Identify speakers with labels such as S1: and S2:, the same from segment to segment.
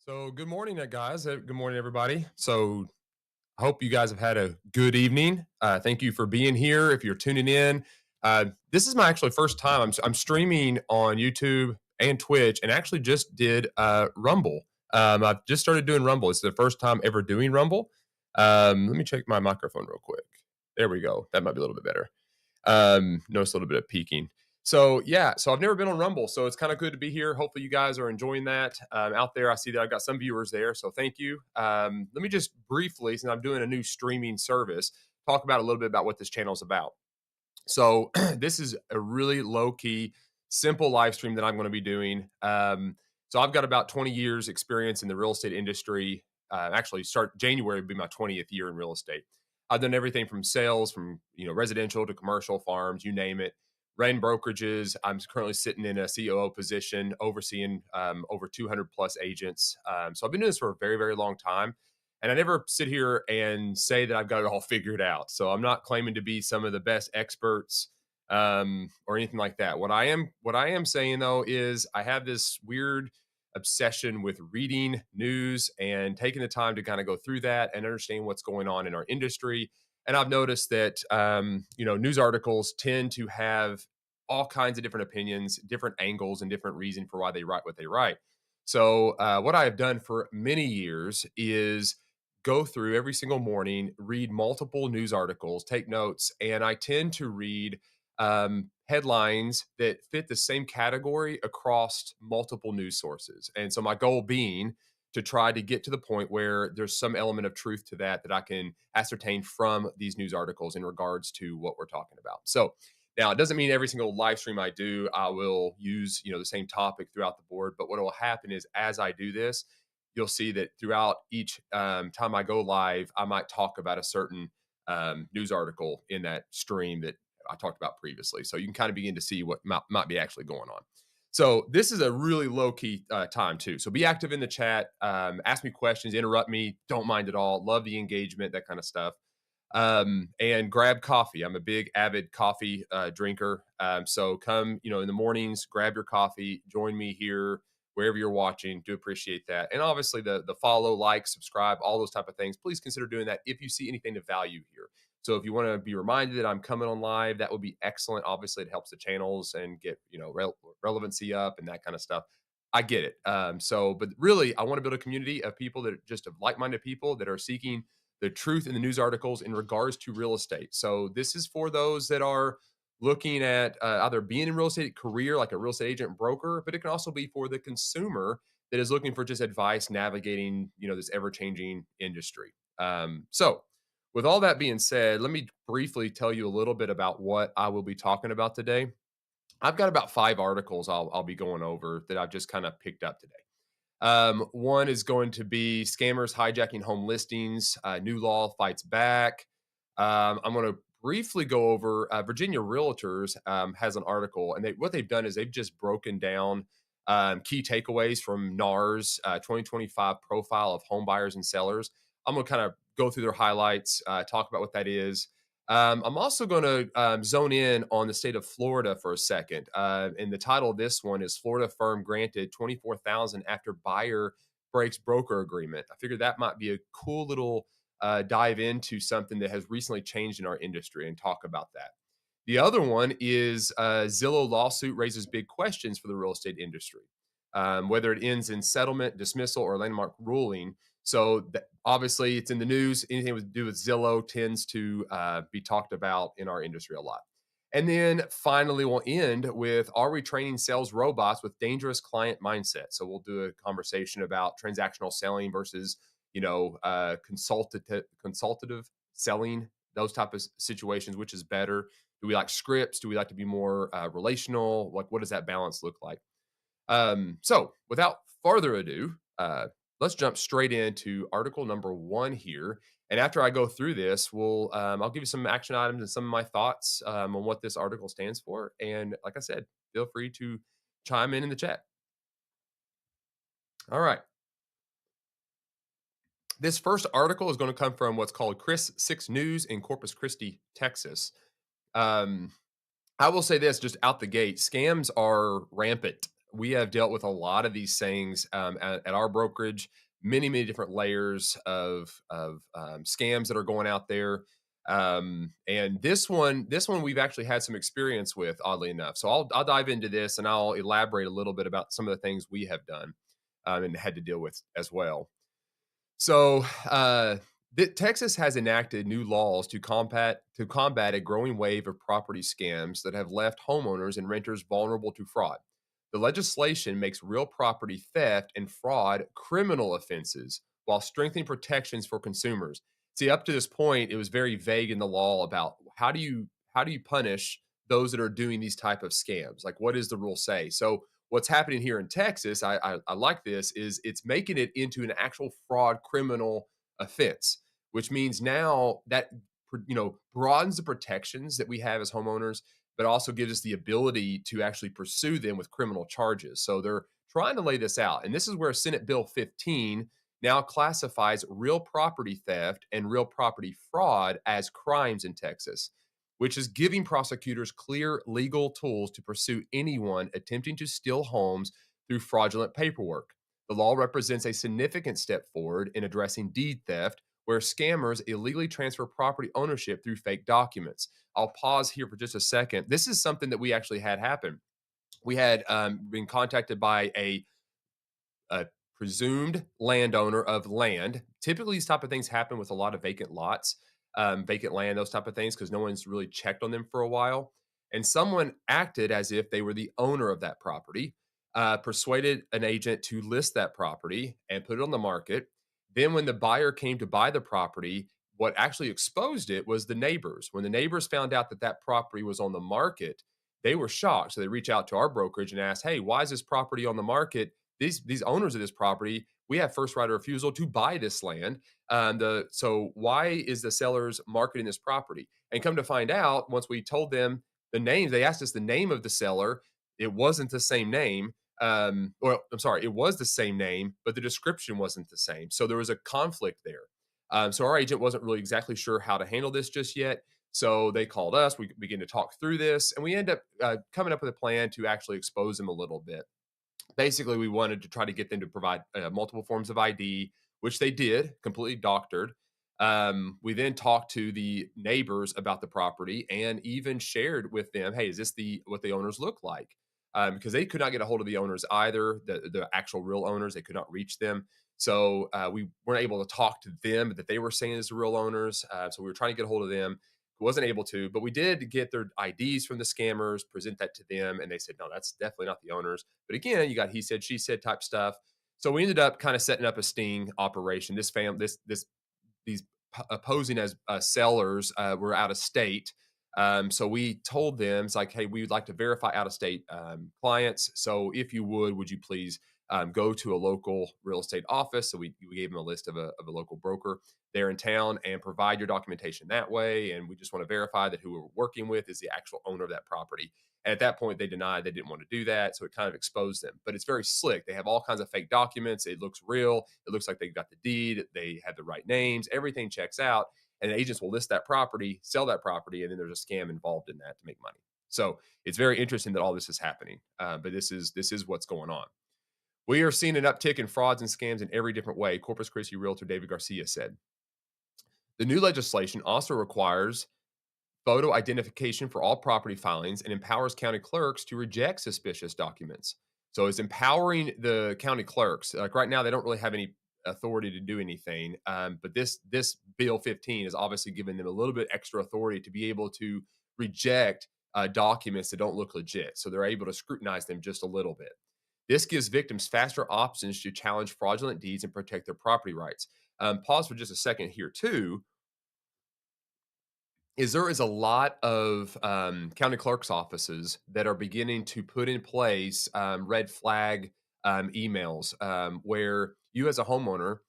S1: So, good morning, guys. Good morning, everybody. So, I hope you guys have had a good evening. Thank you for being here. If you're tuning in, this is my actually first time. I'm streaming on YouTube and Twitch, and actually just did Rumble. I've just started doing Rumble. It's the first time ever doing Rumble. Let me check my microphone real quick. There we go. That might be a little bit better. Notice a little bit of peaking. So yeah, so I've never been on Rumble, so it's kind of good to be here. Hopefully you guys are enjoying that out there. I see that I've got some viewers there, so thank you. Let me just briefly, since I'm doing a new streaming service, talk about a little bit about what this channel is about. So this is a really low key, simple live stream that I'm going to be doing. So I've got about 20 years experience in the real estate industry. Actually, start January would be my 20th year in real estate. I've done everything from sales, from residential to commercial, farms, you name it. Ran brokerages. I'm currently sitting in a COO position, overseeing over 200 plus agents. So I've been doing this for a very, very long time. And I never sit here and say that I've got it all figured out. So I'm not claiming to be some of the best experts or anything like that. What I am saying though is I have this weird obsession with reading news and taking the time to kind of go through that and understand what's going on in our industry. And I've noticed that news articles tend to have all kinds of different opinions, different angles, and different reason for why they write what they write. So what I have done for many years is go through every single morning, read multiple news articles, take notes, and I tend to read headlines that fit the same category across multiple news sources. And so my goal being to try to get to the point where there's some element of truth to that I can ascertain from these news articles in regards to what we're talking about. So now it doesn't mean every single live stream I do, I will use the same topic throughout the board. But what will happen is as I do this, you'll see that throughout each time I go live, I might talk about a certain news article in that stream that I talked about previously. So you can kind of begin to see what might be actually going on. So this is a really low key time too. So be active in the chat, ask me questions, interrupt me, don't mind at all. Love the engagement, that kind of stuff. And grab coffee. I'm a big avid coffee drinker. So come, in the mornings, grab your coffee, join me here wherever you're watching. Do appreciate that. And obviously the follow, like, subscribe, all those type of things. Please consider doing that if you see anything of value here. So if you want to be reminded that I'm coming on live, that would be excellent. Obviously, it helps the channels and get relevancy up and that kind of stuff. I get it. But really, I want to build a community of people that are just of like-minded people that are seeking the truth in the news articles in regards to real estate. So this is for those that are looking at either being in real estate career, like a real estate agent, broker, but it can also be for the consumer that is looking for just advice navigating, this ever-changing industry. So with all that being said, let me briefly tell you a little bit about what I will be talking about today. I've got about 5 articles I'll be going over that I've just kind of picked up today. One is going to be scammers hijacking home listings. New law fights back. I'm going to briefly go over Virginia Realtors has an article, and what they've done is they've just broken down key takeaways from NAR's 2025 profile of home buyers and sellers. I'm going to kind of go through their highlights, talk about what that is. I'm also going to zone in on the state of Florida for a second. And the title of this one is Florida Firm Granted 24,000 After Buyer Breaks Broker Agreement. I figured that might be a cool little dive into something that has recently changed in our industry and talk about that. The other one is Zillow lawsuit raises big questions for the real estate industry, whether it ends in settlement, dismissal, or landmark ruling. So obviously it's in the news. Anything to do with Zillow tends to be talked about in our industry a lot. And then finally, we'll end with, are we training sales robots with dangerous client mindset? So we'll do a conversation about transactional selling versus, consultative selling, those type of situations, which is better. Do we like scripts? Do we like to be more relational? Like, what does that balance look like? So without further ado, let's jump straight into article number 1 here. And after I go through this, I'll give you some action items and some of my thoughts on what this article stands for. And like I said, feel free to chime in the chat. All right. This first article is going to come from what's called Chris 6 News in Corpus Christi, Texas. I will say this just out the gate, scams are rampant we have dealt with a lot of these things at our brokerage, many different layers of scams that are going out there. And this one we've actually had some experience with, oddly enough. So I'll dive into this and I'll elaborate a little bit about some of the things we have done and had to deal with as well. So, Texas has enacted new laws to combat a growing wave of property scams that have left homeowners and renters vulnerable to fraud. The legislation makes real property theft and fraud criminal offenses while strengthening protections for consumers. See, up to this point, it was very vague in the law about how do you punish those that are doing these type of scams? Like, what does the rule say? So, what's happening here in Texas, I like this, is it's making it into an actual fraud criminal offense, which means now that broadens the protections that we have as homeowners, but also gives us the ability to actually pursue them with criminal charges. So they're trying to lay this out, and this is where Senate Bill 15 now classifies real property theft and real property fraud as crimes in Texas, which is giving prosecutors clear legal tools to pursue anyone attempting to steal homes through fraudulent paperwork. The law represents a significant step forward in addressing deed theft, where scammers illegally transfer property ownership through fake documents. I'll pause here for just a second. This is something that we actually had happen. We had been contacted by a presumed landowner of land. Typically, these type of things happen with a lot of vacant lots, vacant land, those type of things, because no one's really checked on them for a while. And someone acted as if they were the owner of that property, persuaded an agent to list that property and put it on the market. Then, when the buyer came to buy the property, what actually exposed it was the neighbors. When the neighbors found out that that property was on the market, they were shocked. So they reached out to our brokerage and asked, "Hey, why is this property on the market? These owners of this property, we have first right of refusal to buy this land. So why is the sellers marketing this property?" And come to find out, once we told them the names, they asked us the name of the seller. It wasn't the same name. Or I'm sorry, it was the same name, but the description wasn't the same. So there was a conflict there. So our agent wasn't really exactly sure how to handle this just yet. So they called us. We began to talk through this, and we end up coming up with a plan to actually expose them a little bit. Basically, we wanted to try to get them to provide multiple forms of ID, which they did, completely doctored. We then talked to the neighbors about the property and even shared with them, "Hey, is this what the owners look like?" Because they could not get a hold of the owners either, the actual real owners. They could not reach them. So we weren't able to talk to them that they were saying as the real owners. So we were trying to get a hold of them, wasn't able to, but we did get their IDs from the scammers, present that to them, and they said, "No, that's definitely not the owners." But again, you got he said, she said type stuff. So we ended up kind of setting up a sting operation. These posing as sellers were out of state. So we told them, it's like, "Hey, we would like to verify out of state clients. So if you would you please go to a local real estate office?" So we gave them a list of a local broker there in town and provide your documentation that way. And we just want to verify that who we're working with is the actual owner of that property. And at that point, they denied they didn't want to do that. So it kind of exposed them. But it's very slick. They have all kinds of fake documents. It looks real. It looks like they got the deed. They have the right names. Everything checks out. And agents will list that property, sell that property, and then there's a scam involved in that to make money. So it's very interesting that all this is happening. But this is what's going on. We are seeing an uptick in frauds and scams in every different way, Corpus Christi Realtor David Garcia said. The new legislation also requires photo identification for all property filings and empowers county clerks to reject suspicious documents. So it's empowering the county clerks. Like right now, they don't really have any authority to do anything. But this Bill 15 is obviously giving them a little bit extra authority to be able to reject documents that don't look legit. So they're able to scrutinize them just a little bit. This gives victims faster options to challenge fraudulent deeds and protect their property rights. Pause for just a second here, too. There is a lot of county clerk's offices that are beginning to put in place red flag emails where you as a homeowner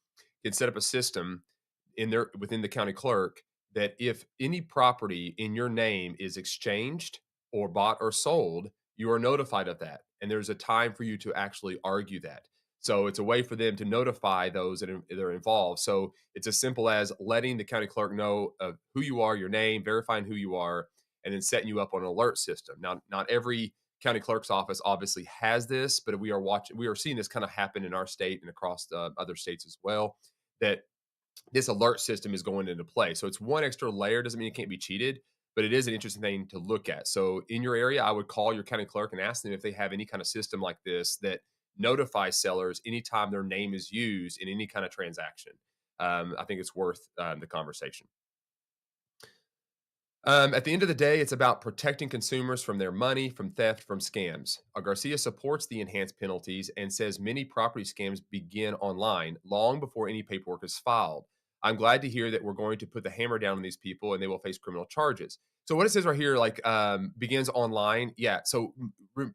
S1: can set up a system within the county clerk that if any property in your name is exchanged or bought or sold, you are notified of that. And there's a time for you to actually argue that. So it's a way for them to notify those that are involved. So it's as simple as letting the county clerk know of who you are, your name, verifying who you are, and then setting you up on an alert system. Now, not every county clerk's office obviously has this, but we are seeing this kind of happen in our state and across the other states as well. That this alert system is going into play. So it's one extra layer. Doesn't mean it can't be cheated, but it is an interesting thing to look at. So in your area, I would call your county clerk and ask them if they have any kind of system like this that notifies sellers anytime their name is used in any kind of transaction. I think it's worth the conversation. At the end of the day, it's about protecting consumers from their money, from theft, from scams. Garcia supports the enhanced penalties and says many property scams begin online long before any paperwork is filed. I'm glad to hear that we're going to put the hammer down on these people and they will face criminal charges. So what it says right here, like begins online. Yeah. So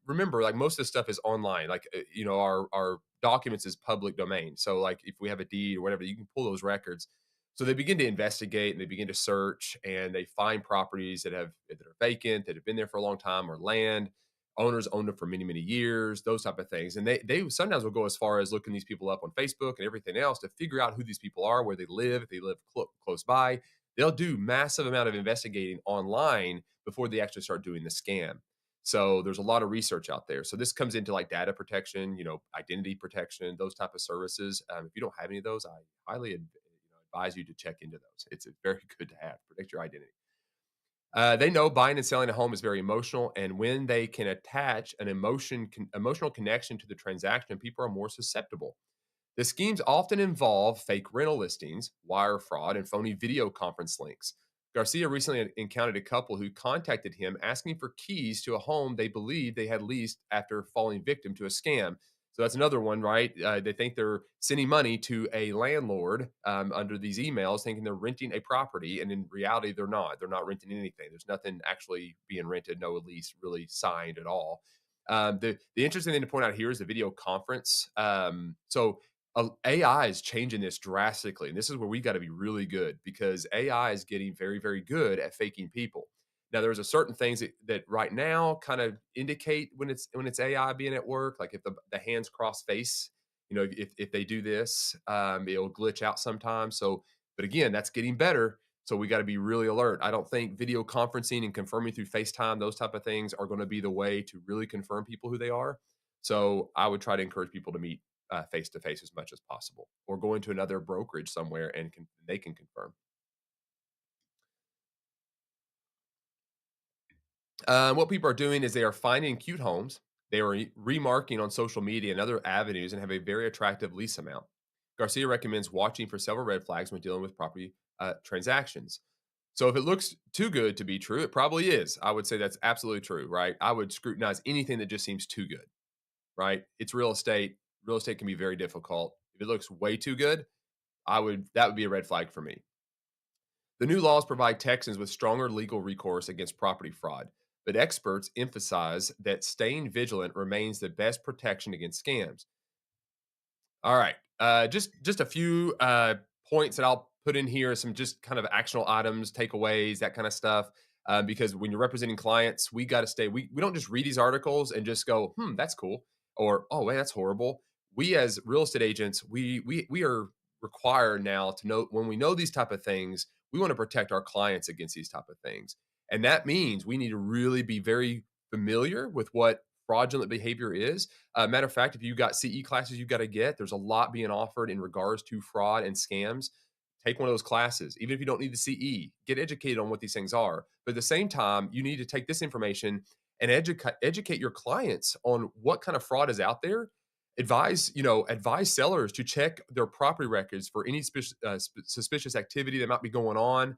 S1: remember, like most of this stuff is online. Like our documents is public domain. So like if we have a deed or whatever, you can pull those records. So they begin to investigate and they begin to search and they find properties that are vacant, that have been there for a long time, or land. Owners owned them for many, many years, those type of things. And they sometimes will go as far as looking these people up on Facebook and everything else to figure out who these people are, where they live, if they live close by. They'll do massive amount of investigating online before they actually start doing the scam. So there's a lot of research out there. So this comes into like data protection, identity protection, those type of services. If you don't have any of those, I highly advise you to check into those. It's very good to have. Protect your identity. They know buying and selling a home is very emotional, and when they can attach an emotional connection to the transaction, people are more susceptible. The schemes often involve fake rental listings, wire fraud, and phony video conference links. Garcia recently encountered a couple who contacted him asking for keys to a home they believed they had leased after falling victim to a scam. So that's another one, right? They think they're sending money to a landlord under these emails, thinking they're renting a property, and in reality, they're not. They're not renting anything. There's nothing actually being rented, no lease really signed at all. The interesting thing to point out here is the video conference. AI is changing this drastically, and this is where we got to be really good because AI is getting very, very good at faking people. Now, there's a certain things that right now kind of indicate when it's AI being at work, like if the hands cross face, if they do this, it'll glitch out sometimes. So, but again, that's getting better. So we got to be really alert. I don't think video conferencing and confirming through FaceTime, those type of things are going to be the way to really confirm people who they are. So I would try to encourage people to meet face to face as much as possible, or go into another brokerage somewhere and they can confirm. What people are doing is they are finding cute homes. They are remarketing on social media and other avenues and have a very attractive lease amount. Garcia recommends watching for several red flags when dealing with property transactions. So if it looks too good to be true, it probably is. I would say that's absolutely true, right? I would scrutinize anything that just seems too good, right? It's real estate. Real estate can be very difficult. If it looks way too good, that would be a red flag for me. The new laws provide Texans with stronger legal recourse against property fraud, but experts emphasize that staying vigilant remains the best protection against scams. All right. Just a few points that I'll put in here, some just kind of actionable items, takeaways, that kind of stuff. Because when you're representing clients, we got to we don't just read these articles and just go, that's cool, or oh, man, that's horrible. We as real estate agents, we are required now to know when we know these type of things, we want to protect our clients against these type of things, and that means we need to really be very familiar with what fraudulent behavior is. Matter of fact, if you got CE classes you got to get, there's a lot being offered in regards to fraud and scams. Take one of those classes. Even if you don't need the CE, get educated on what these things are. But at the same time, you need to take this information and educate your clients on what kind of fraud is out there. Advise sellers to check their property records for any suspicious activity that might be going on,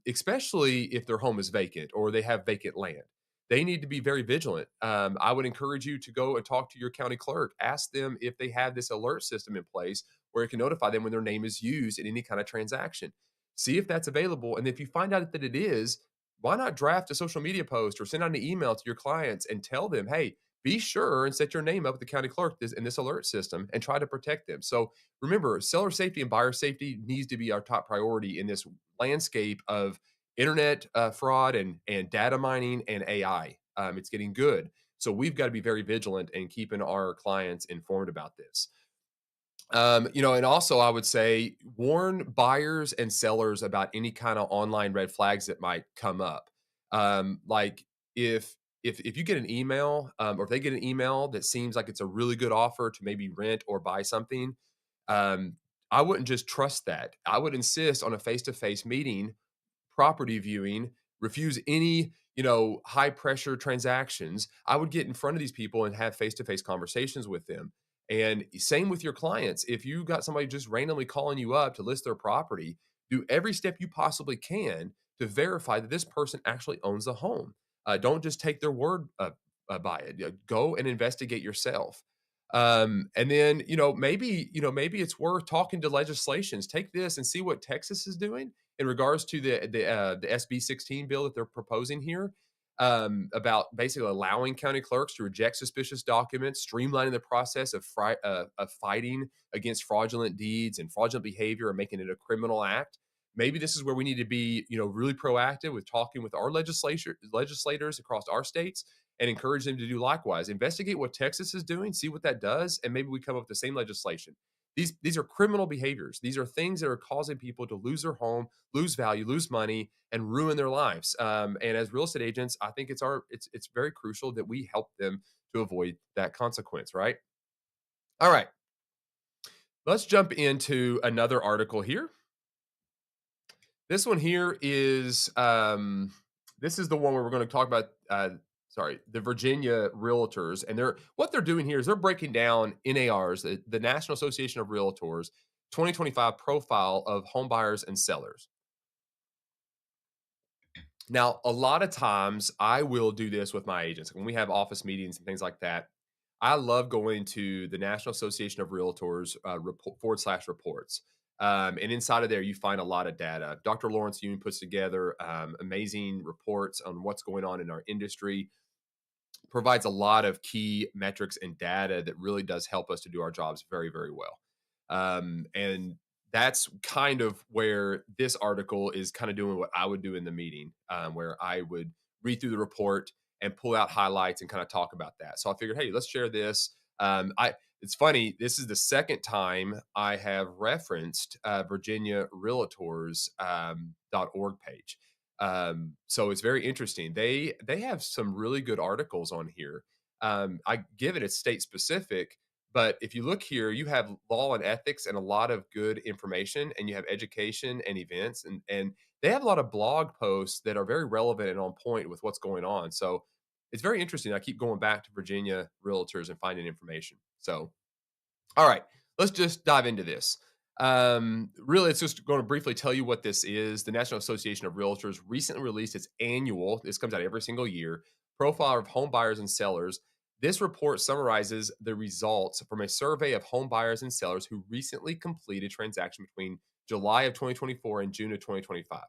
S1: especially if their home is vacant or they have vacant land. They need to be very vigilant. I would encourage you to go and talk to your county clerk. Ask them if they have this alert system in place where it can notify them when their name is used in any kind of transaction. See if that's available. And if you find out that it is, why not draft a social media post or send out an email to your clients and tell them, hey, be sure and set your name up with the county clerk in this alert system and try to protect them. So remember, seller safety and buyer safety needs to be our top priority in this landscape of internet fraud and data mining and AI. It's getting good. So we've got to be very vigilant and keeping our clients informed about this. And also I would say warn buyers and sellers about any kind of online red flags that might come up. Like if if you get an email, or if they get an email that seems like it's a really good offer to maybe rent or buy something, um, I wouldn't just trust that. I would insist on a face-to-face meeting, property viewing, refuse any, high pressure transactions. I would get in front of these people and have face-to-face conversations with them. And same with your clients. If you got somebody just randomly calling you up to list their property, do every step you possibly can to verify that this person actually owns the home. Don't just take their word by it. Go and investigate yourself. And then, maybe it's worth talking to legislations. Take this and see what Texas is doing in regards to the SB 16 bill that they're proposing here, about basically allowing county clerks to reject suspicious documents, streamlining the process of fighting against fraudulent deeds and fraudulent behavior, and making it a criminal act. Maybe this is where we need to be, really proactive with talking with our legislators across our states and encourage them to do likewise. Investigate what Texas is doing, see what that does, and maybe we come up with the same legislation. These are criminal behaviors. These are things that are causing people to lose their home, lose value, lose money, and ruin their lives. And as real estate agents, I think it's very crucial that we help them to avoid that consequence. Right. All right. Let's jump into another article here. This one here is this is the one where we're going to talk about the Virginia Realtors, and what they're doing here is they're breaking down NAR's, the National Association of Realtors 2025 profile of home buyers and sellers. Now, a lot of times I will do this with my agents when we have office meetings and things like that. I love going to the National Association of Realtors /reports. And inside of there, you find a lot of data. Dr. Lawrence Yun puts together amazing reports on what's going on in our industry, provides a lot of key metrics and data that really does help us to do our jobs very, very well. And that's kind of where this article is kind of doing what I would do in the meeting, where I would read through the report and pull out highlights and kind of talk about that. So I figured, hey, let's share this. It's funny. This is the second time I have referenced Virginia Realtors .org page. So it's very interesting. They have some really good articles on here. I give it's state specific, but if you look here, you have law and ethics and a lot of good information, and you have education and events, and they have a lot of blog posts that are very relevant and on point with what's going on. So it's very interesting. I keep going back to Virginia Realtors and finding information. So, all right, let's just dive into this. Really, it's just going to briefly tell you what this is. The National Association of Realtors recently released its annual, this comes out every single year, profile of home buyers and sellers. This report summarizes the results from a survey of home buyers and sellers who recently completed transaction between July of 2024 and June of 2025.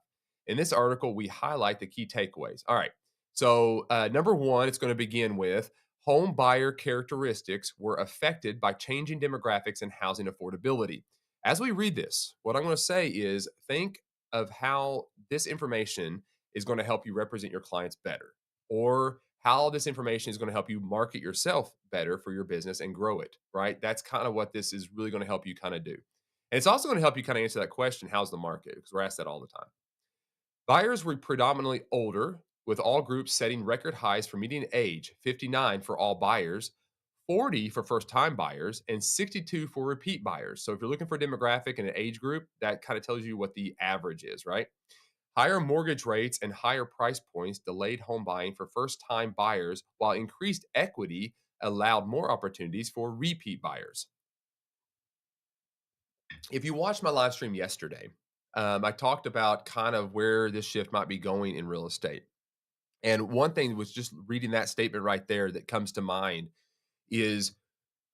S1: In this article, we highlight the key takeaways. All right. So, number one, it's going to begin with home buyer characteristics were affected by changing demographics and housing affordability. As we read this, what I'm going to say is think of how this information is going to help you represent your clients better, or how this information is going to help you market yourself better for your business and grow it, right? That's kind of what this is really going to help you kind of do. And it's also going to help you kind of answer that question, how's the market? Because we're asked that all the time. Buyers were predominantly older, with all groups setting record highs for median age, 59 for all buyers, 40 for first time buyers, and 62 for repeat buyers. So if you're looking for a demographic and an age group, that kind of tells you what the average is, right? Higher mortgage rates and higher price points delayed home buying for first time buyers, while increased equity allowed more opportunities for repeat buyers. If you watched my live stream yesterday, I talked about kind of where this shift might be going in real estate. And one thing was just reading that statement right there that comes to mind is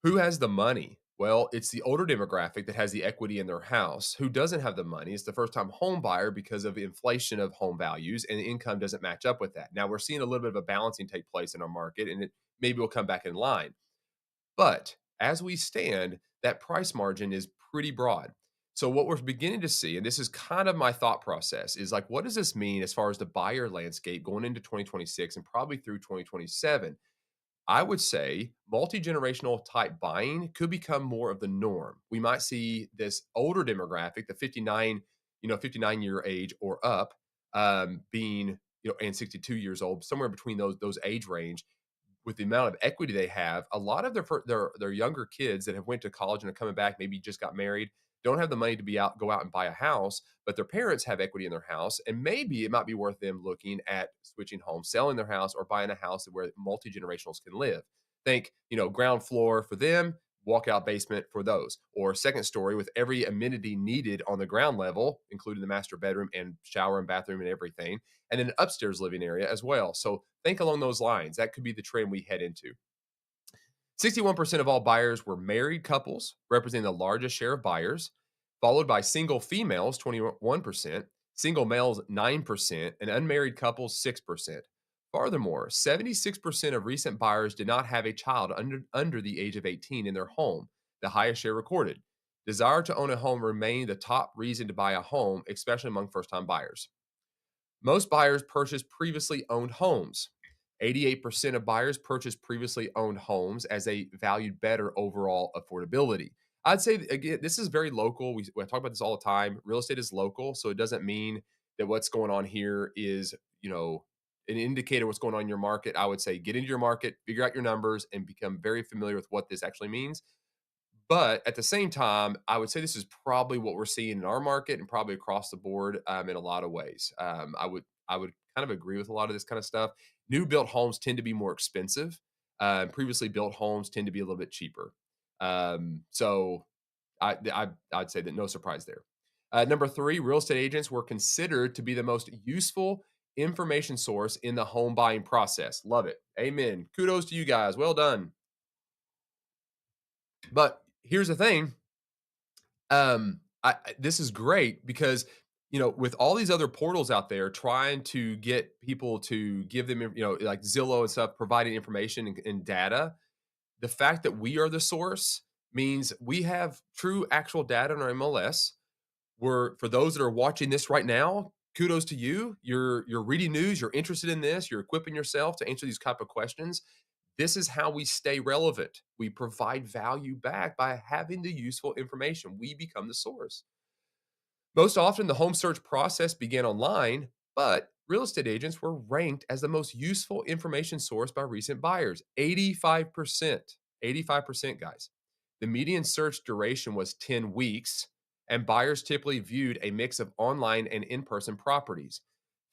S1: who has the money? Well, it's the older demographic that has the equity in their house. Who doesn't have the money? It's the first time home buyer because of inflation of home values, and the income doesn't match up with that. Now we're seeing a little bit of a balancing take place in our market, and it maybe will come back in line. But as we stand, that price margin is pretty broad. So what we're beginning to see, and this is kind of my thought process, is like, what does this mean as far as the buyer landscape going into 2026 and probably through 2027? I would say multi-generational type buying could become more of the norm. We might see this older demographic, the 59 year age or up, being and 62 years old, somewhere between those age range, with the amount of equity they have, a lot of their younger kids that have went to college and are coming back, maybe just got married, don't have the money to go out and buy a house, but their parents have equity in their house, and maybe it might be worth them looking at switching homes, selling their house, or buying a house where multi-generationals can live. Think, ground floor for them, walkout basement for those, or second story with every amenity needed on the ground level, including the master bedroom and shower and bathroom and everything, and then an upstairs living area as well. So think along those lines. That could be the trend we head into. 61% of all buyers were married couples, representing the largest share of buyers, followed by single females, 21%, single males, 9%, and unmarried couples, 6%. Furthermore, 76% of recent buyers did not have a child under the age of 18 in their home, the highest share recorded. Desire to own a home remained the top reason to buy a home, especially among first time buyers. Most buyers purchased previously owned homes. 88% of buyers purchased previously owned homes as they valued better overall affordability. I'd say, again, this is very local. We talk about this all the time. Real estate is local, so it doesn't mean that what's going on here is, an indicator of what's going on in your market. I would say get into your market, figure out your numbers, and become very familiar with what this actually means. But at the same time, I would say this is probably what we're seeing in our market and probably across the board, in a lot of ways. I would kind of agree with a lot of this kind of stuff. New built homes tend to be more expensive. Previously built homes tend to be a little bit cheaper. So I'd say that no surprise there. Number three, real estate agents were considered to be the most useful information source in the home buying process. Love it. Amen. Kudos to you guys. Well done. But here's the thing. This is great because, with all these other portals out there trying to get people to give them, like Zillow and stuff, providing information and data, the fact that we are the source means we have true actual data on our MLS. For those that are watching this right now, kudos to you. You're reading news, you're interested in this, you're equipping yourself to answer these type of questions. This is how we stay relevant. We provide value back by having the useful information. We become the source. Most often, the home search process began online, but real estate agents were ranked as the most useful information source by recent buyers. 85%. 85%, guys. The median search duration was 10 weeks, and buyers typically viewed a mix of online and in person properties.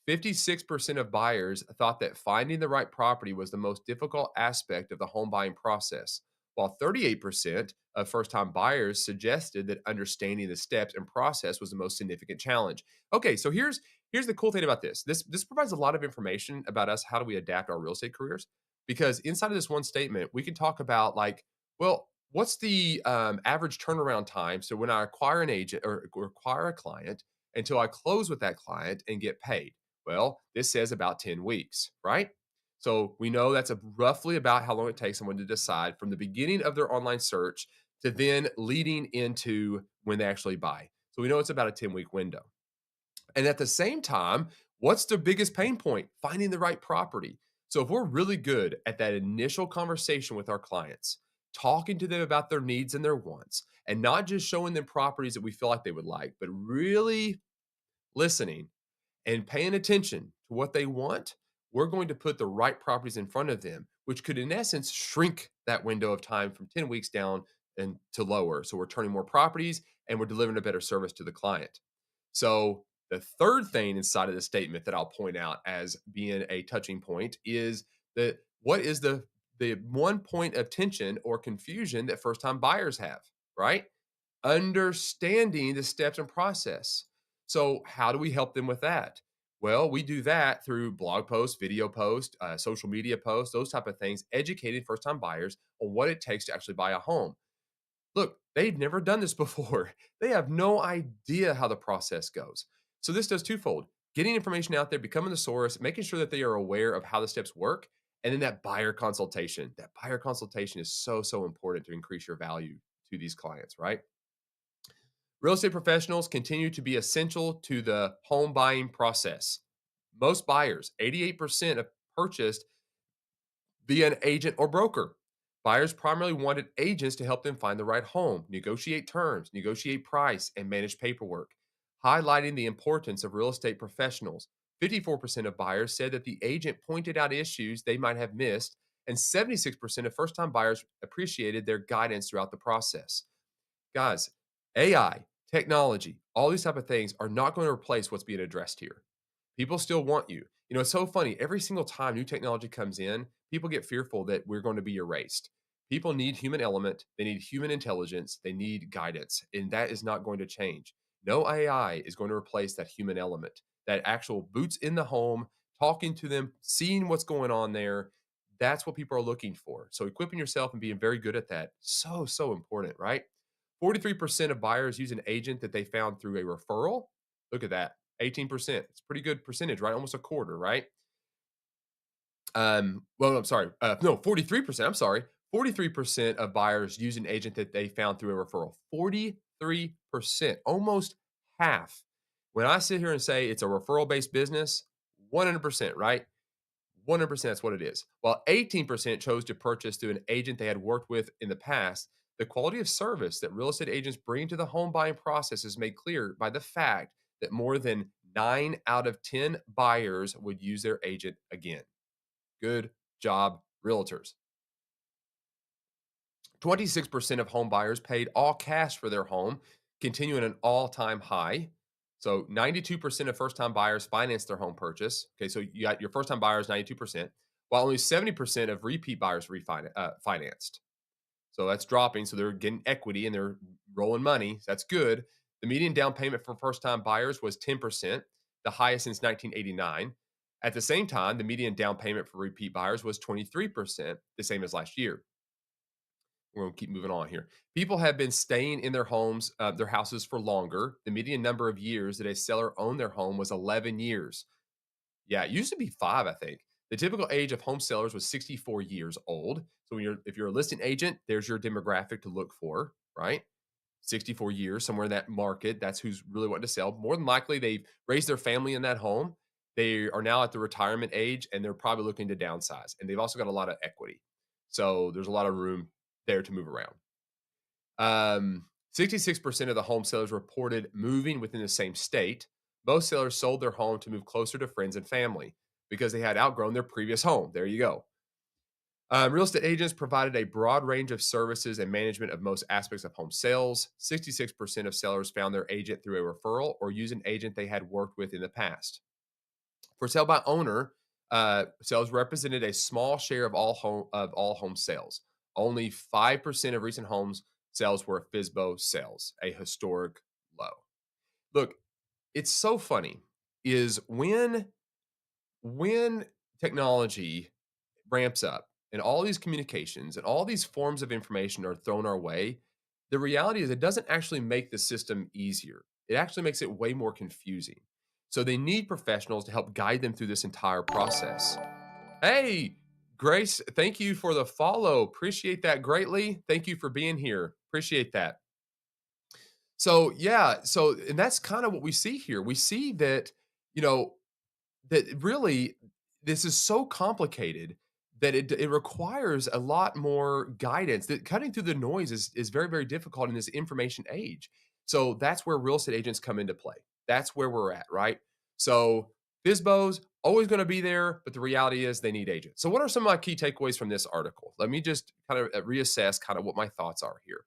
S1: 56% of buyers thought that finding the right property was the most difficult aspect of the home buying process, while 38% of first time buyers suggested that understanding the steps and process was the most significant challenge. Okay, so here's the cool thing about this. This provides a lot of information about us. How do we adapt our real estate careers? Because inside of this one statement, we can talk about, like, well, what's the average turnaround time? So when I acquire an agent or acquire a client until I close with that client and get paid. Well, this says about 10 weeks, right? So we know that's roughly about how long it takes someone to decide from the beginning of their online search to then leading into when they actually buy. So we know it's about a 10-week window. And at the same time, what's the biggest pain point? Finding the right property. So if we're really good at that initial conversation with our clients, talking to them about their needs and their wants, and not just showing them properties that we feel like they would like, but really listening and paying attention to what they want, we're going to put the right properties in front of them, which could, in essence, shrink that window of time from 10 weeks down and to lower. So we're turning more properties and we're delivering a better service to the client. So the third thing inside of the statement that I'll point out as being a touching point is that what is the one point of tension or confusion that first time buyers have, right? Understanding the steps and process. So, how do we help them with that? Well, we do that through blog posts, video posts, social media posts, those type of things, educating first-time buyers on what it takes to actually buy a home. Look, they've never done this before. They have no idea how the process goes. So this does twofold: getting information out there, becoming the source, making sure that they are aware of how the steps work, and then that buyer consultation. That buyer consultation is so important to increase your value to these clients, right? Real estate professionals continue to be essential to the home buying process. Most buyers, 88%, have purchased via an agent or broker. Buyers primarily wanted agents to help them find the right home, negotiate terms, negotiate price, and manage paperwork, highlighting the importance of real estate professionals. 54% of buyers said that the agent pointed out issues they might have missed, and 76% of first time buyers appreciated their guidance throughout the process. Guys, AI, technology, all these type of things are not going to replace what's being addressed here. People still want you. It's so funny. Every single time new technology comes in, people get fearful that we're going to be erased. People need human element, they need human intelligence, they need guidance, and that is not going to change. No AI is going to replace that human element, that actual boots in the home, talking to them, seeing what's going on there. That's what people are looking for. So equipping yourself and being very good at that, so important, right? 43% of buyers use an agent that they found through a referral. Look at that. 18%. It's a pretty good percentage, right? Almost a quarter, right? Well, I'm sorry. No, 43%. I'm sorry. 43% of buyers use an agent that they found through a referral. 43%, almost half. When I sit here and say it's a referral based business, 100%, right? 100% that's what it is. While 18% chose to purchase through an agent they had worked with in the past, the quality of service that real estate agents bring to the home buying process is made clear by the fact that more than 9 out of 10 buyers would use their agent again. Good job, realtors. 26% of home buyers paid all cash for their home, continuing an all-time high. So 92% of first-time buyers financed their home purchase. Okay, so you got your first-time buyers, 92%, while only 70% of repeat buyers financed. So that's dropping. So they're getting equity and they're rolling money. That's good. The median down payment for first-time buyers was 10%, the highest since 1989. At the same time, the median down payment for repeat buyers was 23%, the same as last year. We're going to keep moving on here. People have been staying in their homes, their houses for longer. The median number of years that a seller owned their home was 11 years. Yeah, it used to be 5, I think. The typical age of home sellers was 64 years old. So if you're a listing agent, there's your demographic to look for, right? 64 years, somewhere in that market. That's who's really wanting to sell. More than likely, they've raised their family in that home. They are now at the retirement age and they're probably looking to downsize. And they've also got a lot of equity. So there's a lot of room there to move around. 66% of the home sellers reported moving within the same state. Most sellers sold their home to move closer to friends and family because they had outgrown their previous home. There you go. Real estate agents provided a broad range of services and management of most aspects of home sales. 66% of sellers found their agent through a referral or used an agent they had worked with in the past. For sale by owner, sales represented a small share of all home sales. Only 5% of recent homes sales were FSBO sales, a historic low. Look, it's so funny is when technology ramps up and all these communications and all these forms of information are thrown our way, the reality is it doesn't actually make the system easier. It actually makes it way more confusing. So they need professionals to help guide them through this entire process. Hey, Grace, thank you for the follow. Appreciate that greatly. Thank you for being here. Appreciate that. So, yeah, and that's kind of what we see here. We see that, you know, that really this is so complicated that it requires a lot more guidance. That cutting through the noise is very, very difficult in this information age. So that's where real estate agents come into play. That's where we're at, right? So FISBOs always going to be there, but the reality is they need agents. So what are some of my key takeaways from this article? Let me just kind of reassess kind of what my thoughts are here.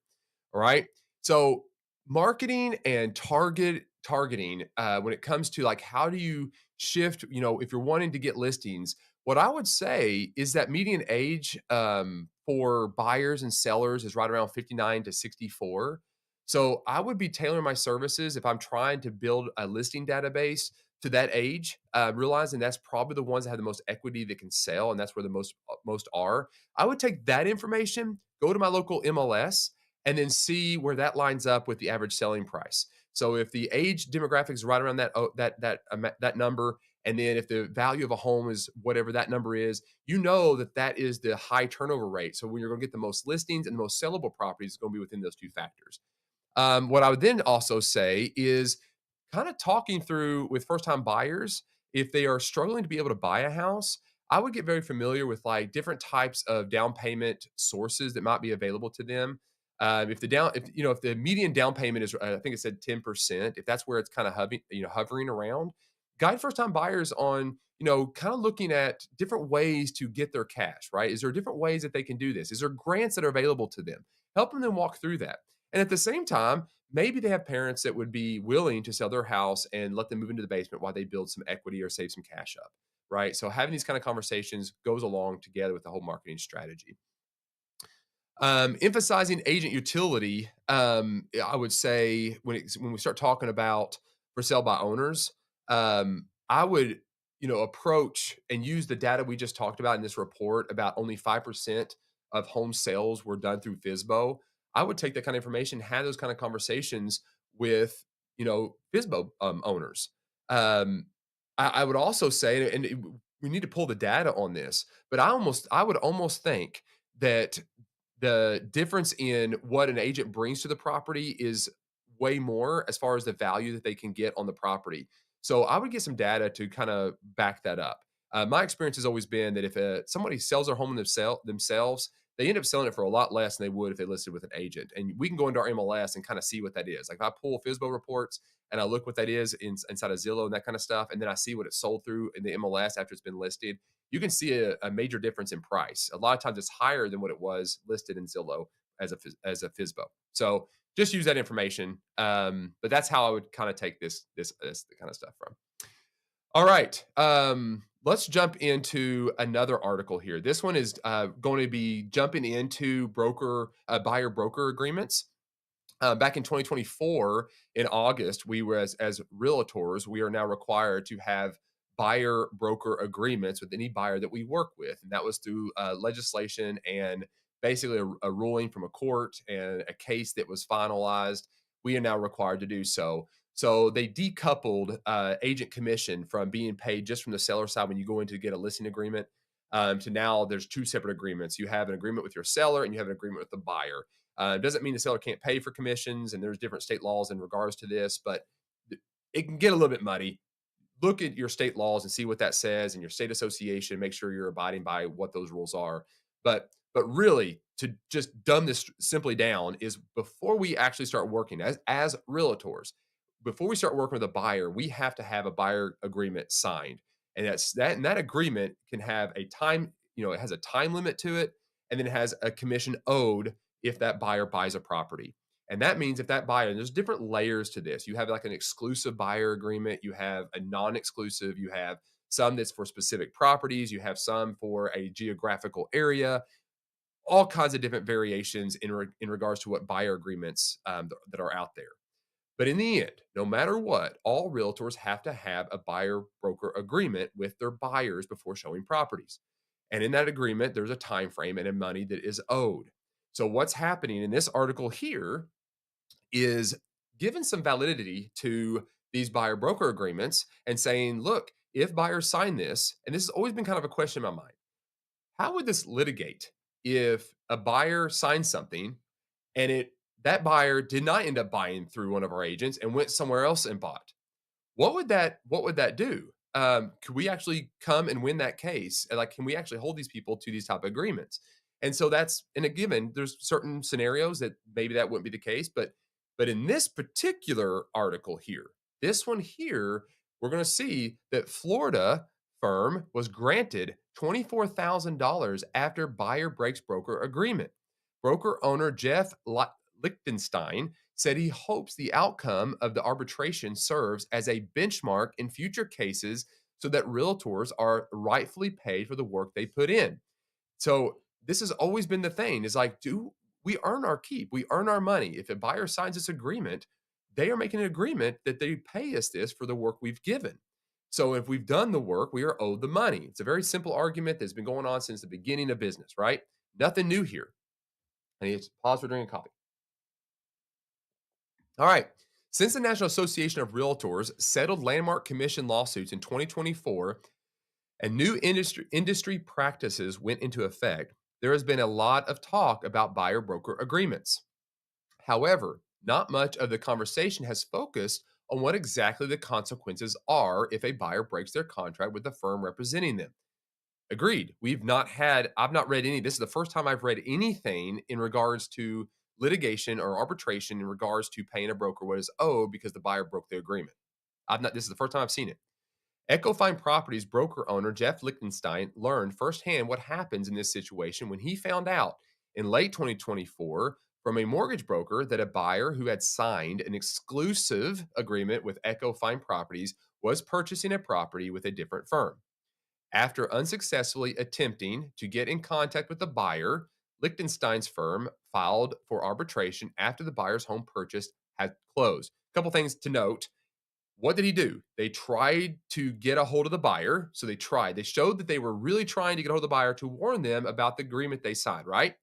S1: All right. So marketing and targeting when it comes to like how do you shift, if you're wanting to get listings, what I would say is that median age for buyers and sellers is right around 59 to 64. So I would be tailoring my services if I'm trying to build a listing database to that age, realizing that's probably the ones that have the most equity that can sell, and that's where the most are. I would take that information, go to my local MLS, and then see where that lines up with the average selling price. So if the age demographic is right around that number, and then if the value of a home is whatever that number is, that is the high turnover rate. So when you're going to get the most listings and the most sellable properties, it's going to be within those two factors. What I would then also say is kind of talking through with first-time buyers, if they are struggling to be able to buy a house, I would get very familiar with like different types of down payment sources that might be available to them. If the median down payment is, I think it said 10%, if that's where it's kind of hovering around, guide first-time buyers on, kind of looking at different ways to get their cash, right? Is there different ways that they can do this? Is there grants that are available to them? Helping them walk through that. And at the same time, maybe they have parents that would be willing to sell their house and let them move into the basement while they build some equity or save some cash up, right? So having these kind of conversations goes along together with the whole marketing strategy. Emphasizing agent utility, I would say when we start talking about for sale by owners, I would, approach and use the data we just talked about in this report about only 5% of home sales were done through FSBO. I would take that kind of information, have those kind of conversations with, FSBO owners. Um, I would also say, and we need to pull the data on this, but I would almost think that the difference in what an agent brings to the property is way more as far as the value that they can get on the property. So I would get some data to kind of back that up. My experience has always been that if somebody sells their home themselves, they end up selling it for a lot less than they would if they listed with an agent. And we can go into our MLS and kind of see what that is. Like if I pull FSBO reports and I look what that is inside of Zillow and that kind of stuff, and then I see what it's sold through in the MLS after it's been listed, you can see a major difference in price. A lot of times it's higher than what it was listed in Zillow as a FSBO. So just use that information. But that's how I would kind of take this kind of stuff from. All right. Let's jump into another article here. This one is going to be jumping into buyer broker agreements. Back in 2024, in August, we were as realtors, we are now required to have buyer broker agreements with any buyer that we work with, and that was through legislation and basically a ruling from a court and a case that was finalized. We are now required to do so. So they decoupled agent commission from being paid just from the seller side when you go in to get a listing agreement, to now there's two separate agreements. You have an agreement with your seller and you have an agreement with the buyer. It doesn't mean the seller can't pay for commissions, and there's different state laws in regards to this, but it can get a little bit muddy. Look at your state laws and see what that says and your state association. Make sure you're abiding by what those rules are. But really, to just dumb this simply down, is before we actually start working as realtors, before we start working with a buyer, we have to have a buyer agreement signed, and that agreement can have a time. It has a time limit to it, and then it has a commission owed if that buyer buys a property. And that means if that buyer, and there's different layers to this. You have like an exclusive buyer agreement, you have a non-exclusive, you have some that's for specific properties, you have some for a geographical area, all kinds of different variations in regards to what buyer agreements that are out there. But in the end, no matter what, all realtors have to have a buyer broker agreement with their buyers before showing properties. And in that agreement, there's a time frame and a money that is owed. So what's happening in this article here is giving some validity to these buyer broker agreements and saying, look, if buyers sign this, and this has always been kind of a question in my mind, how would this litigate if a buyer signs something and that buyer did not end up buying through one of our agents and went somewhere else and bought? What would that do? Could we actually come and win that case? And like, can we actually hold these people to these type of agreements? And so that's in a given. There's certain scenarios that maybe that wouldn't be the case, but in this particular article here, this one here, we're going to see that Florida firm was granted $24,000 after buyer breaks broker agreement. Broker owner Jeff Lichtenstein said he hopes the outcome of the arbitration serves as a benchmark in future cases so that realtors are rightfully paid for the work they put in. So this has always been the thing, is like, do we earn our keep? We earn our money. If a buyer signs this agreement, they are making an agreement that they pay us this for the work we've given. So if we've done the work, we are owed the money. It's a very simple argument that's been going on since the beginning of business, right? Nothing new here. I need to pause for drinking coffee. All right. Since the National Association of Realtors settled landmark commission lawsuits in 2024 and new industry practices went into effect, there has been a lot of talk about buyer broker agreements. However, not much of the conversation has focused on what exactly the consequences are if a buyer breaks their contract with the firm representing them. Agreed. I've not read any. This is the first time I've read anything in regards to litigation or arbitration in regards to paying a broker what is owed because the buyer broke the agreement. This is the first time I've seen it. Ecofine Properties broker owner Jeff Lichtenstein learned firsthand what happens in this situation when he found out in late 2024 from a mortgage broker that a buyer who had signed an exclusive agreement with Ecofine Properties was purchasing a property with a different firm. After unsuccessfully attempting to get in contact with the buyer, Liechtenstein's firm filed for arbitration after the buyer's home purchase had closed. A couple things to note. What did he do? They tried to get a hold of the buyer. So they tried. They showed that they were really trying to get a hold of the buyer to warn them about the agreement they signed, right?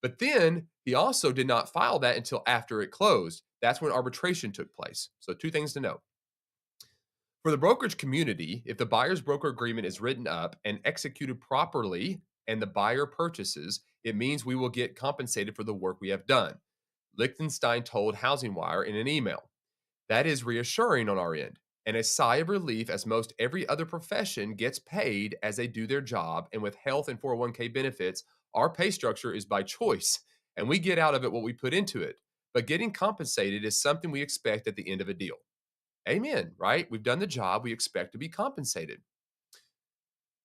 S1: But then he also did not file that until after it closed. That's when arbitration took place. So, two things to note. For the brokerage community, if the buyer's broker agreement is written up and executed properly and the buyer purchases, it means we will get compensated for the work we have done. Liechtenstein told Housing Wire in an email. That is reassuring on our end and a sigh of relief as most every other profession gets paid as they do their job. And with health and 401k benefits, our pay structure is by choice and we get out of it what we put into it. But getting compensated is something we expect at the end of a deal. Amen, right? We've done the job, we expect to be compensated.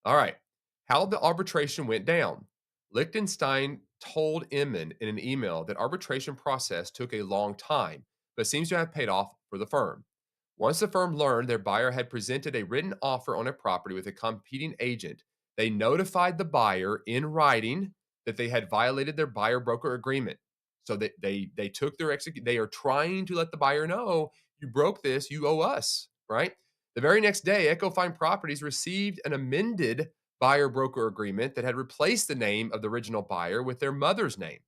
S1: All right. How the arbitration went down. Liechtenstein told Inman in an email that arbitration process took a long time, but seems to have paid off for the firm. Once the firm learned their buyer had presented a written offer on a property with a competing agent, they notified the buyer in writing that they had violated their buyer broker agreement. So that they took their they are trying to let the buyer know you broke this, you owe us, right? The very next day, Ecofine Properties received an amended buyer broker agreement that had replaced the name of the original buyer with their mother's name.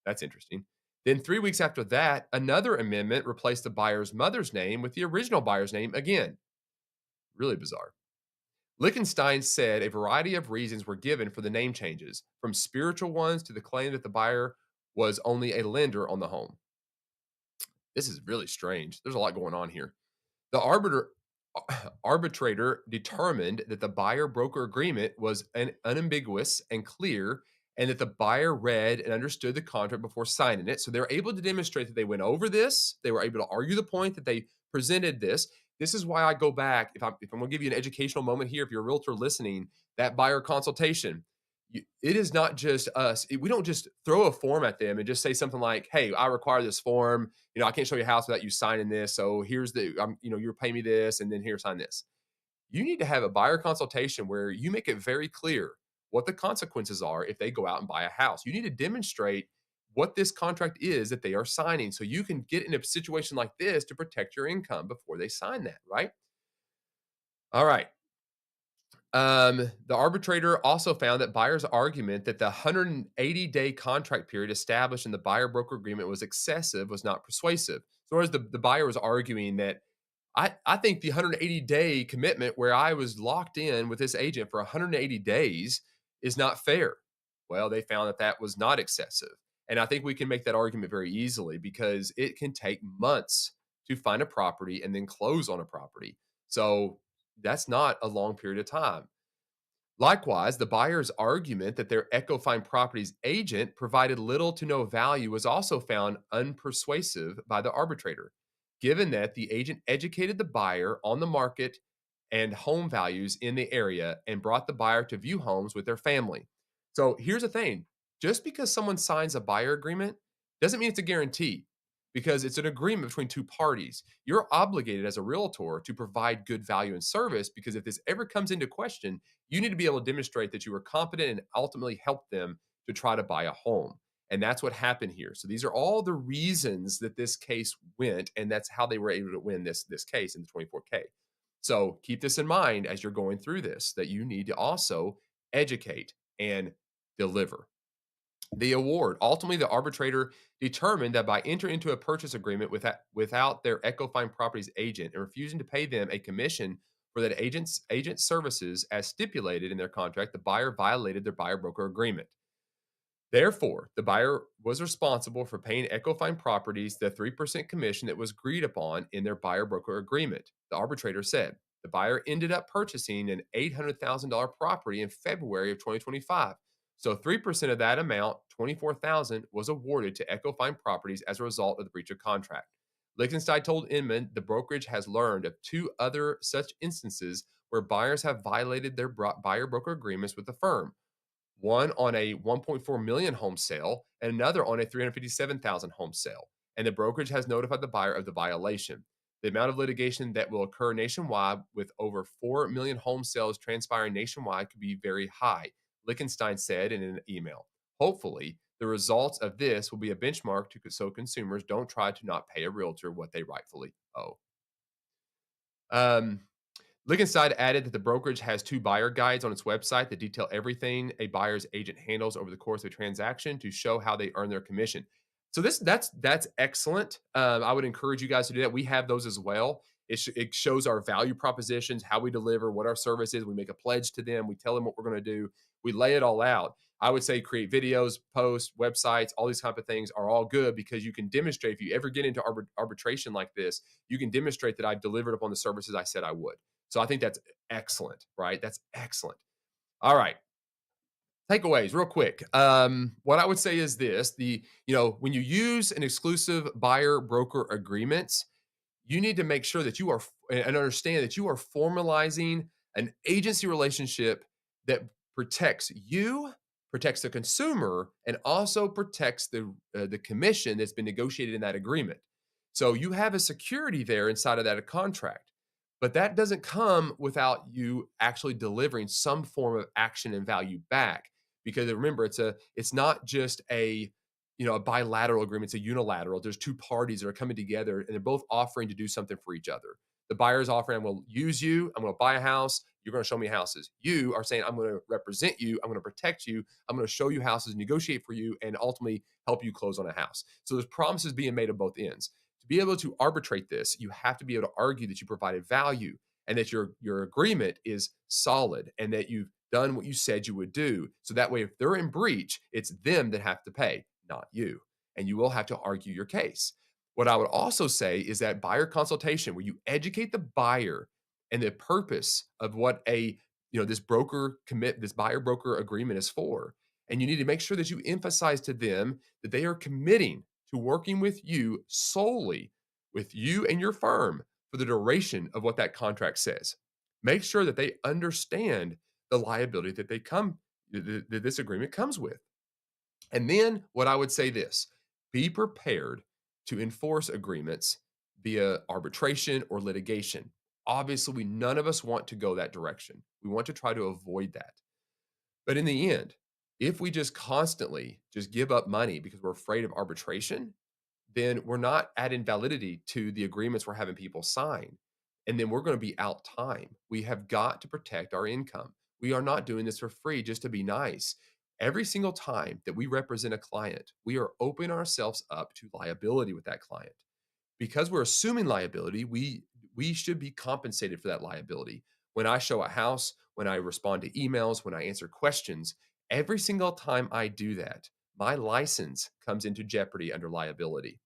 S1: That's interesting. Then 3 weeks after that, another amendment replaced the buyer's mother's name with the original buyer's name again. Really bizarre. Liechtenstein said a variety of reasons were given for the name changes, from spiritual ones to the claim that the buyer was only a lender on the home. This is really strange. There's a lot going on here. The arbitrator determined that the buyer broker agreement was unambiguous and clear, and that the buyer read and understood the contract before signing it. So they're able to demonstrate that they went over this. They were able to argue the point that they presented this. This is why I go back. If I'm going to give you an educational moment here, if you're a realtor listening, that buyer consultation. It is not just us. We don't just throw a form at them and just say something like, "Hey, I require this form. I can't show you a house without you signing this. So here's you're paying me this, and then here, sign this." You need to have a buyer consultation where you make it very clear what the consequences are if they go out and buy a house. You need to demonstrate what this contract is that they are signing, so you can get in a situation like this to protect your income before they sign that. Right? All right. The arbitrator also found that buyer's argument that the 180-day contract period established in the buyer broker agreement was excessive was not persuasive. So, whereas the buyer was arguing that I think the 180-day commitment where I was locked in with this agent for 180 days is not fair. Well, they found that that was not excessive. And I think we can make that argument very easily because it can take months to find a property and then close on a property. So, that's not a long period of time. Likewise, the buyer's argument that their Ecofine Properties agent provided little to no value was also found unpersuasive by the arbitrator, given that the agent educated the buyer on the market and home values in the area and brought the buyer to view homes with their family. So here's the thing, just because someone signs a buyer agreement doesn't mean it's a guarantee, because it's an agreement between two parties. You're obligated as a realtor to provide good value and service, because if this ever comes into question, you need to be able to demonstrate that you were competent and ultimately help them to try to buy a home. And that's what happened here. So these are all the reasons that this case went, and that's how they were able to win this case in the 24K. So keep this in mind as you're going through this, that you need to also educate and deliver. The award. Ultimately, the arbitrator determined that by entering into a purchase agreement without their Ecofine Properties agent and refusing to pay them a commission for that agent services as stipulated in their contract, the buyer violated their buyer broker agreement. Therefore, the buyer was responsible for paying Ecofine Properties the 3% commission that was agreed upon in their buyer broker agreement. The arbitrator said the buyer ended up purchasing an $800,000 property in February of 2025. So 3% of that amount, $24,000, was awarded to Ecofine Properties as a result of the breach of contract. Liechtenstein told Inman the brokerage has learned of two other such instances where buyers have violated their buyer broker agreements with the firm, one on a 1.4 million home sale and another on a 357,000 home sale. And the brokerage has notified the buyer of the violation. The amount of litigation that will occur nationwide with over 4 million home sales transpiring nationwide could be very high, Lichtenstein said in an email. Hopefully, the results of this will be a benchmark so consumers don't try to not pay a realtor what they rightfully owe. Um, Lichtenstein added that the brokerage has 2 buyer guides on its website that detail everything a buyer's agent handles over the course of a transaction to show how they earn their commission. So that's excellent. I would encourage you guys to do that. We have those as well. It shows our value propositions, how we deliver, what our service is. We make a pledge to them. We tell them what we're going to do. We lay it all out. I would say create videos, posts, websites, all these type of things are all good because you can demonstrate if you ever get into arbitration like this, you can demonstrate that I've delivered upon the services I said I would. So I think that's excellent, right? That's excellent. All right. Takeaways, real quick. What I would say is this: when you use an exclusive buyer broker agreements, you need to make sure that you are and understand that you are formalizing an agency relationship that protects you, protects the consumer, and also protects the commission that's been negotiated in that agreement. So you have a security there inside of that contract, but that doesn't come without you actually delivering some form of action and value back. Because remember, it's not just a bilateral agreement, it's a unilateral. There's two parties that are coming together and they're both offering to do something for each other. The buyer's offering, I'm going to use you, I'm going to buy a house, you're going to show me houses. You are saying, I'm going to represent you, I'm going to protect you, I'm going to show you houses, negotiate for you, and ultimately help you close on a house. So there's promises being made on both ends. To be able to arbitrate this, you have to be able to argue that you provided value and that your agreement is solid and that you've done what you said you would do. So that way, if they're in breach, it's them that have to pay, not you. And you will have to argue your case. What I would also say is that buyer consultation, where you educate the buyer and the purpose of what this buyer broker agreement is for. And you need to make sure that you emphasize to them that they are committing to working with you solely with you and your firm for the duration of what that contract says. Make sure that they understand the liability that this agreement comes with. And then what I would say this, be prepared to enforce agreements via arbitration or litigation. Obviously, none of us want to go that direction. We want to try to avoid that. But in the end, if we just constantly just give up money because we're afraid of arbitration, then we're not adding validity to the agreements we're having people sign. And then we're going to be out time. We have got to protect our income. We are not doing this for free just to be nice. Every single time that we represent a client, we are opening ourselves up to liability with that client. Because we're assuming liability, we should be compensated for that liability. When I show a house, when I respond to emails, when I answer questions, every single time I do that, my license comes into jeopardy under liability.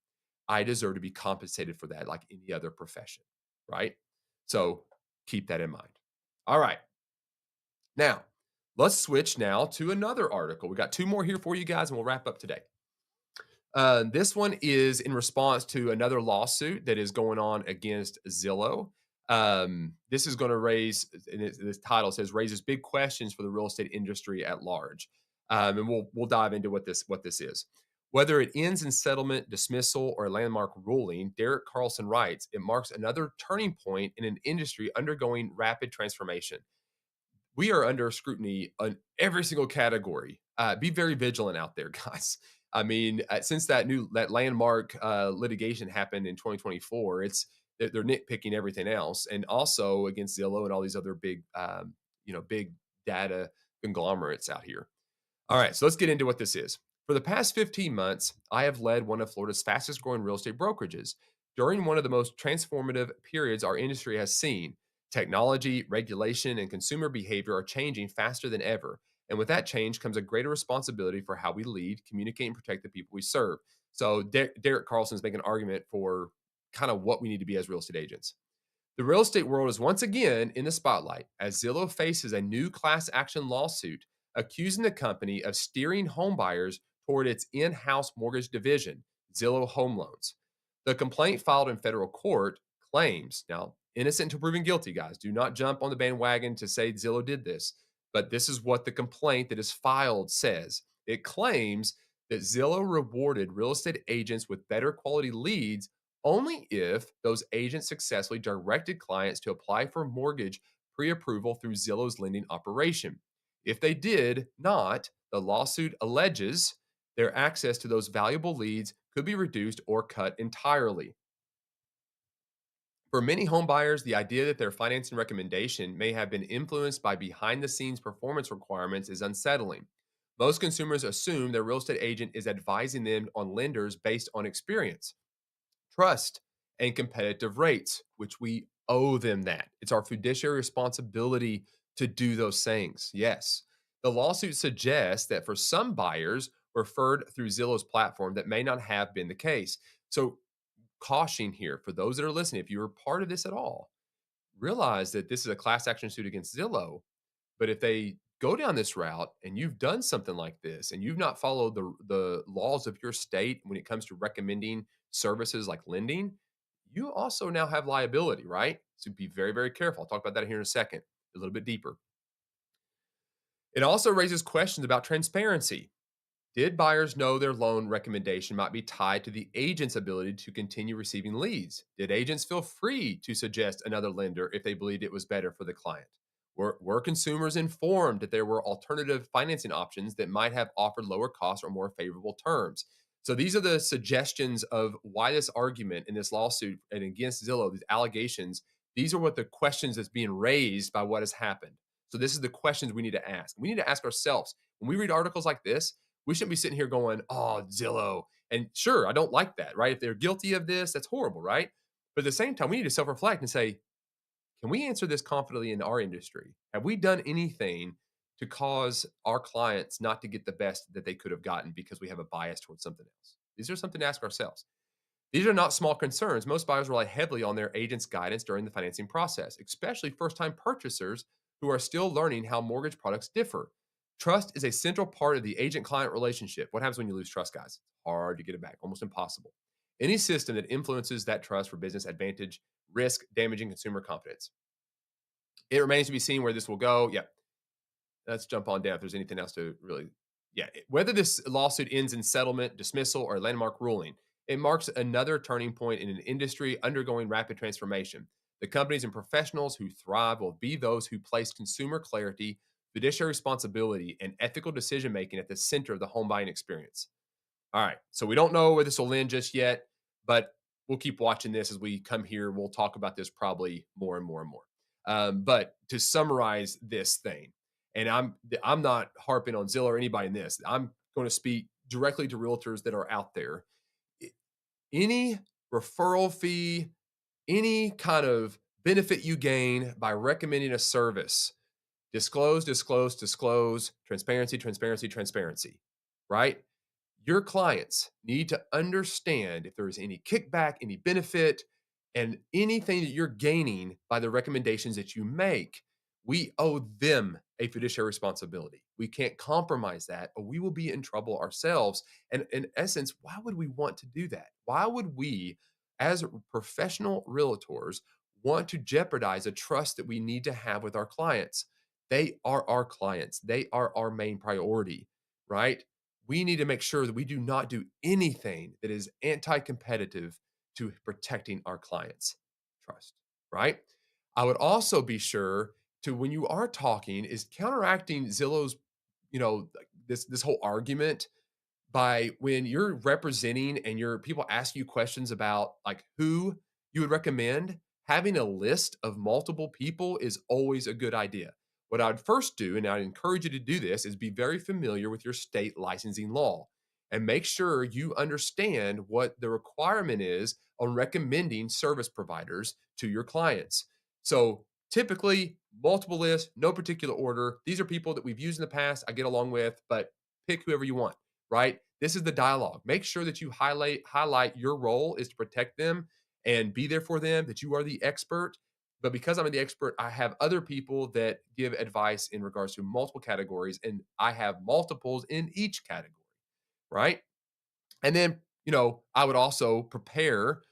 S1: I deserve to be compensated for that like any other profession, right? So keep that in mind. All right. Now, let's switch now to another article. We got 2 more here for you guys and we'll wrap up today. This one is in response to another lawsuit that is going on against Zillow. This is going to raise, and this title says, raises big questions for the real estate industry at large. And we'll dive into what this is. Whether it ends in settlement, dismissal, or a landmark ruling, Derek Carlson writes, it marks another turning point in an industry undergoing rapid transformation. We are under scrutiny on every single category. Be very vigilant out there, guys. I mean, since that landmark litigation happened in 2024, they're nitpicking everything else, and also against Zillow and all these other big data conglomerates out here. All right, so let's get into what this is. For the past 15 months, I have led one of Florida's fastest growing real estate brokerages. During one of the most transformative periods our industry has seen, technology, regulation, and consumer behavior are changing faster than ever. And with that change comes a greater responsibility for how we lead, communicate, and protect the people we serve. So Derek Carlson is making an argument for kind of what we need to be as real estate agents. The real estate world is once again in the spotlight as Zillow faces a new class action lawsuit accusing the company of steering homebuyers toward its in-house mortgage division, Zillow Home Loans. The complaint filed in federal court claims, now innocent until proven guilty, guys. Do not jump on the bandwagon to say Zillow did this. But this is what the complaint that is filed says. It claims that Zillow rewarded real estate agents with better quality leads only if those agents successfully directed clients to apply for mortgage pre approval through Zillow's lending operation. If they did not, the lawsuit alleges their access to those valuable leads could be reduced or cut entirely. For many home buyers, the idea that their financing recommendation may have been influenced by behind the scenes performance requirements is unsettling. Most consumers assume their real estate agent is advising them on lenders based on experience, trust, and competitive rates, which we owe them that. It's our fiduciary responsibility to do those things. Yes. The lawsuit suggests that for some buyers referred through Zillow's platform, that may not have been the case. So, caution here for those that are listening, if you were part of this at all, realize that this is a class action suit against Zillow. But if they go down this route and you've done something like this and you've not followed the laws of your state when it comes to recommending services like lending, you also now have liability, right? So be very, very careful. I'll talk about that here in a second, a little bit deeper. It also raises questions about transparency. Did buyers know their loan recommendation might be tied to the agent's ability to continue receiving leads? Did agents feel free to suggest another lender if they believed it was better for the client? Were consumers informed that there were alternative financing options that might have offered lower costs or more favorable terms? So these are the suggestions of why this argument in this lawsuit and against Zillow, these allegations, these are what the questions that's being raised by what has happened. So this is the questions we need to ask. We need to ask ourselves when we read articles like this, we shouldn't be sitting here going, oh, Zillow. And sure, I don't like that, right? If they're guilty of this, that's horrible, right? But at the same time, we need to self reflect and say, can we answer this confidently in our industry? Have we done anything to cause our clients not to get the best that they could have gotten because we have a bias towards something else? These are something to ask ourselves. These are not small concerns. Most buyers rely heavily on their agent's guidance during the financing process, especially first time purchasers who are still learning how mortgage products differ. Trust is a central part of the agent client relationship. What happens when you lose trust, guys? It's hard to get it back, almost impossible. Any system that influences that trust for business advantage risk damaging consumer confidence. It remains to be seen where this will go. Yeah, let's jump on down if there's anything else to really. Yeah, whether this lawsuit ends in settlement, dismissal, or landmark ruling, it marks another turning point in an industry undergoing rapid transformation. The companies and professionals who thrive will be those who place consumer clarity, fiduciary responsibility, and ethical decision making at the center of the home buying experience. All right. So we don't know where this will end just yet, but we'll keep watching this as we come here. We'll talk about this probably more and more and more. But to summarize this thing, and I'm not harping on Zillow or anybody in this. I'm going to speak directly to realtors that are out there. Any referral fee, any kind of benefit you gain by recommending a service, disclose, disclose, disclose, transparency, transparency, transparency, right? Your clients need to understand if there's any kickback, any benefit, and anything that you're gaining by the recommendations that you make. We owe them a fiduciary responsibility. We can't compromise that, or we will be in trouble ourselves. And in essence, why would we want to do that? Why would we, as professional realtors, want to jeopardize a trust that we need to have with our clients? They are our clients, they are our main priority, right? We need to make sure that we do not do anything that is anti-competitive to protecting our clients' trust, right? I would also be sure to, when you are talking, is counteracting Zillow's, like this whole argument by when you're representing and your people ask you questions about like who you would recommend, having a list of multiple people is always a good idea. What I'd first do, and I'd encourage you to do this, is be very familiar with your state licensing law and make sure you understand what the requirement is on recommending service providers to your clients. So typically, multiple lists, no particular order. These are people that we've used in the past, I get along with, but pick whoever you want, right? This is the dialogue. Make sure that you highlight your role is to protect them and be there for them, that you are the expert. But because I'm the expert, I have other people that give advice in regards to multiple categories, and I have multiples in each category, right? And then, I would also prepare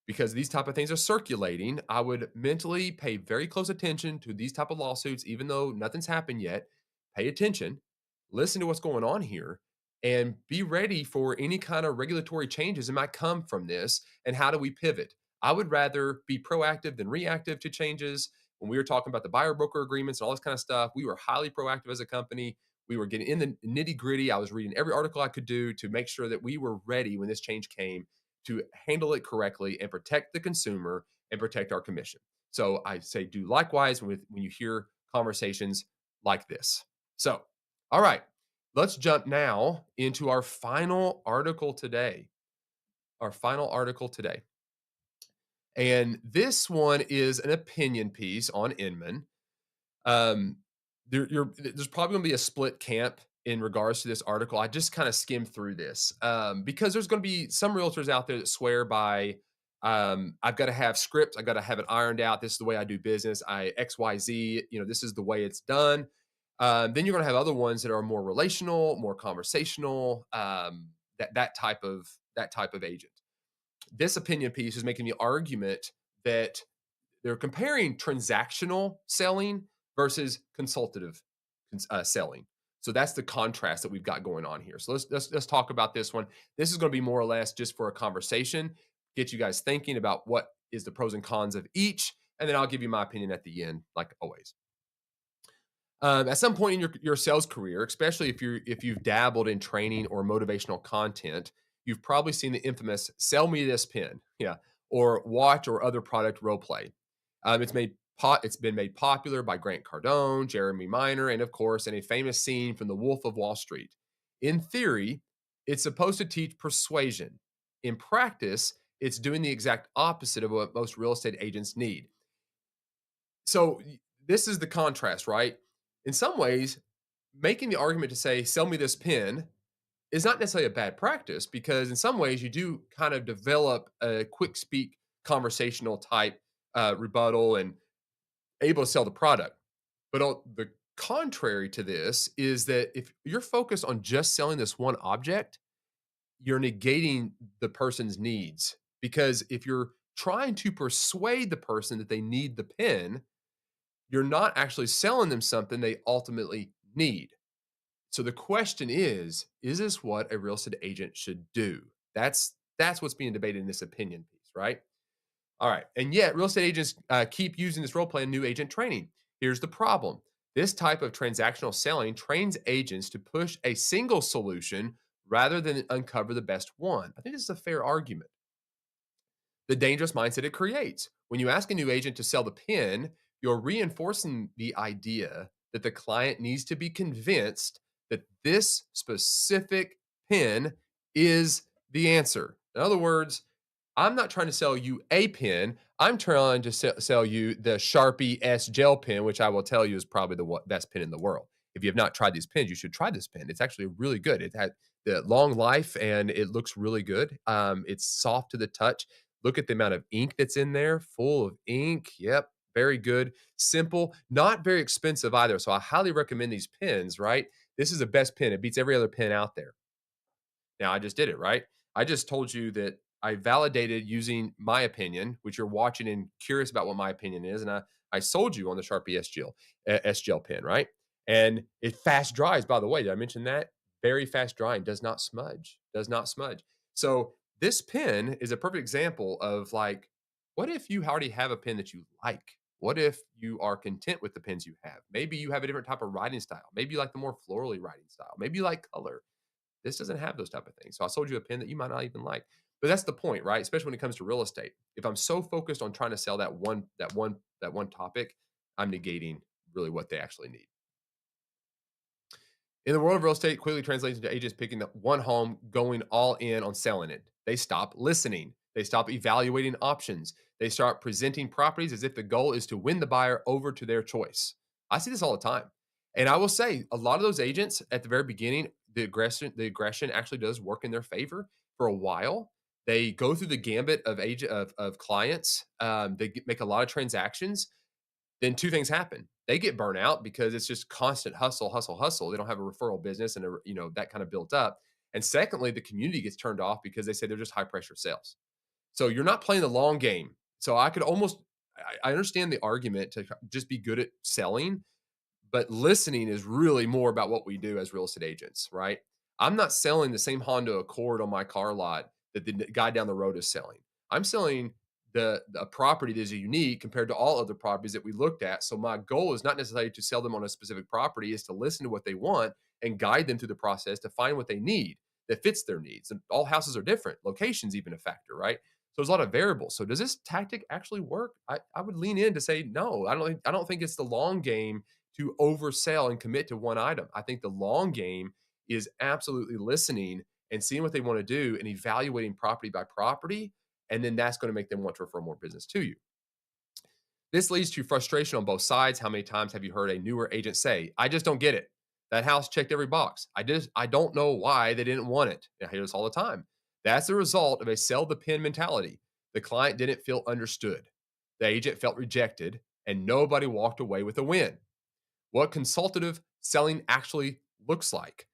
S1: because these type of things are circulating, I would mentally pay very close attention to these type of lawsuits, even though nothing's happened yet. Pay attention, listen to what's going on here, and be ready for any kind of regulatory changes that might come from this. And how do we pivot? I would rather be proactive than reactive to changes. When we were talking about the buyer broker agreements and all this kind of stuff, we were highly proactive as a company. We were getting in the nitty gritty. I was reading every article I could do to make sure that we were ready when this change came to handle it correctly and protect the consumer and protect our commission. So I say do likewise when you hear conversations like this. So, all right, let's jump now into our final article today. Our final article today. And this one is an opinion piece on Inman. Um, there's probably going to be a split camp in regards to this article. I just kind of skimmed through this because there's going to be some realtors out there that swear by, I've got to have scripts, I've got to have it ironed out. This is the way I do business. I X Y Z. This is the way it's done. Then you're going to have other ones that are more relational, more conversational. That type of agent. This opinion piece is making the argument that they're comparing transactional selling versus consultative selling. So that's the contrast that we've got going on here. So let's talk about this one. This is going to be more or less just for a conversation, get you guys thinking about what is the pros and cons of each, and then I'll give you my opinion at the end, like always. At some point in your sales career, especially if you've dabbled in training or motivational content, you've probably seen the infamous "sell me this pin," yeah, or watch or other product role play. It's been made popular by Grant Cardone, Jeremy Minor, and of course, in a famous scene from The Wolf of Wall Street. In theory, it's supposed to teach persuasion. In practice, it's doing the exact opposite of what most real estate agents need. So this is the contrast, right? In some ways, making the argument to say, sell me this pin is not necessarily a bad practice because in some ways you do kind of develop a quick speak conversational type rebuttal and able to sell the product. But on the contrary to this is that if you're focused on just selling this one object, you're negating the person's needs. Because if you're trying to persuade the person that they need the pin, you're not actually selling them something they ultimately need. So the question is this what a real estate agent should do? That's what's being debated in this opinion piece, right? All right. And yet, real estate agents keep using this role play in new agent training. Here's the problem: this type of transactional selling trains agents to push a single solution rather than uncover the best one. I think this is a fair argument. The dangerous mindset it creates. When you ask a new agent to sell the pin, you're reinforcing the idea that the client needs to be convinced that this specific pin is the answer. In other words, I'm not trying to sell you a pin. I'm trying to sell you the Sharpie S gel pen, which I will tell you is probably the best pen in the world. If you have not tried these pens, you should try this pen. It's actually really good. It had the long life and it looks really good. It's soft to the touch. Look at the amount of ink that's in there, full of ink. Yep, very good. Simple, not very expensive either. So I highly recommend these pens, right? This is the best pen. It beats every other pen out there. Now, I just did it, right? I just told you that I validated using my opinion, which you're watching and curious about what my opinion is. And I sold you on the Sharpie S Gel pen, right? And it fast dries, by the way. Did I mention that? Very fast drying, does not smudge, does not smudge. So this pen is a perfect example of like, what if you already have a pen that you like? What if you are content with the pens you have? Maybe you have a different type of writing style. Maybe you like the more florally writing style. Maybe you like color. This doesn't have those type of things. So I sold you a pen that you might not even like. But that's the point, right? Especially when it comes to real estate. If I'm so focused on trying to sell that one topic, I'm negating really what they actually need. In the world of real estate, quickly translates into agents picking up one home, going all in on selling it. They stop listening. They stop evaluating options. They start presenting properties as if the goal is to win the buyer over to their choice. I see this all the time. And I will say a lot of those agents at the very beginning, the aggression actually does work in their favor for a while. They go through the gambit of clients. Make a lot of transactions. Then two things happen. They get burnt out because it's just constant hustle, hustle, hustle. They don't have a referral business and that kind of built up. And secondly, the community gets turned off because they say they're just high pressure sales. So you're not playing the long game. So I could almost, I understand the argument to just be good at selling, but listening is really more about what we do as real estate agents, right? I'm not selling the same Honda Accord on my car lot that the guy down the road is selling. I'm selling the property that is unique compared to all other properties that we looked at. So my goal is not necessarily to sell them on a specific property, is to listen to what they want and guide them through the process to find what they need that fits their needs. And all houses are different. Location's even a factor, right? So there's a lot of variables. So does this tactic actually work? I would lean in to say no. I don't think it's the long game to oversell and commit to one item. I think the long game is absolutely listening and seeing what they want to do and evaluating property by property. And then that's going to make them want to refer more business to you. This leads to frustration on both sides. How many times have you heard a newer agent say, I just don't get it? That house checked every box. I don't know why they didn't want it. I hear this all the time. That's the result of a sell the pin mentality. The client didn't feel understood. The agent felt rejected and nobody walked away with a win. What consultative selling actually looks like.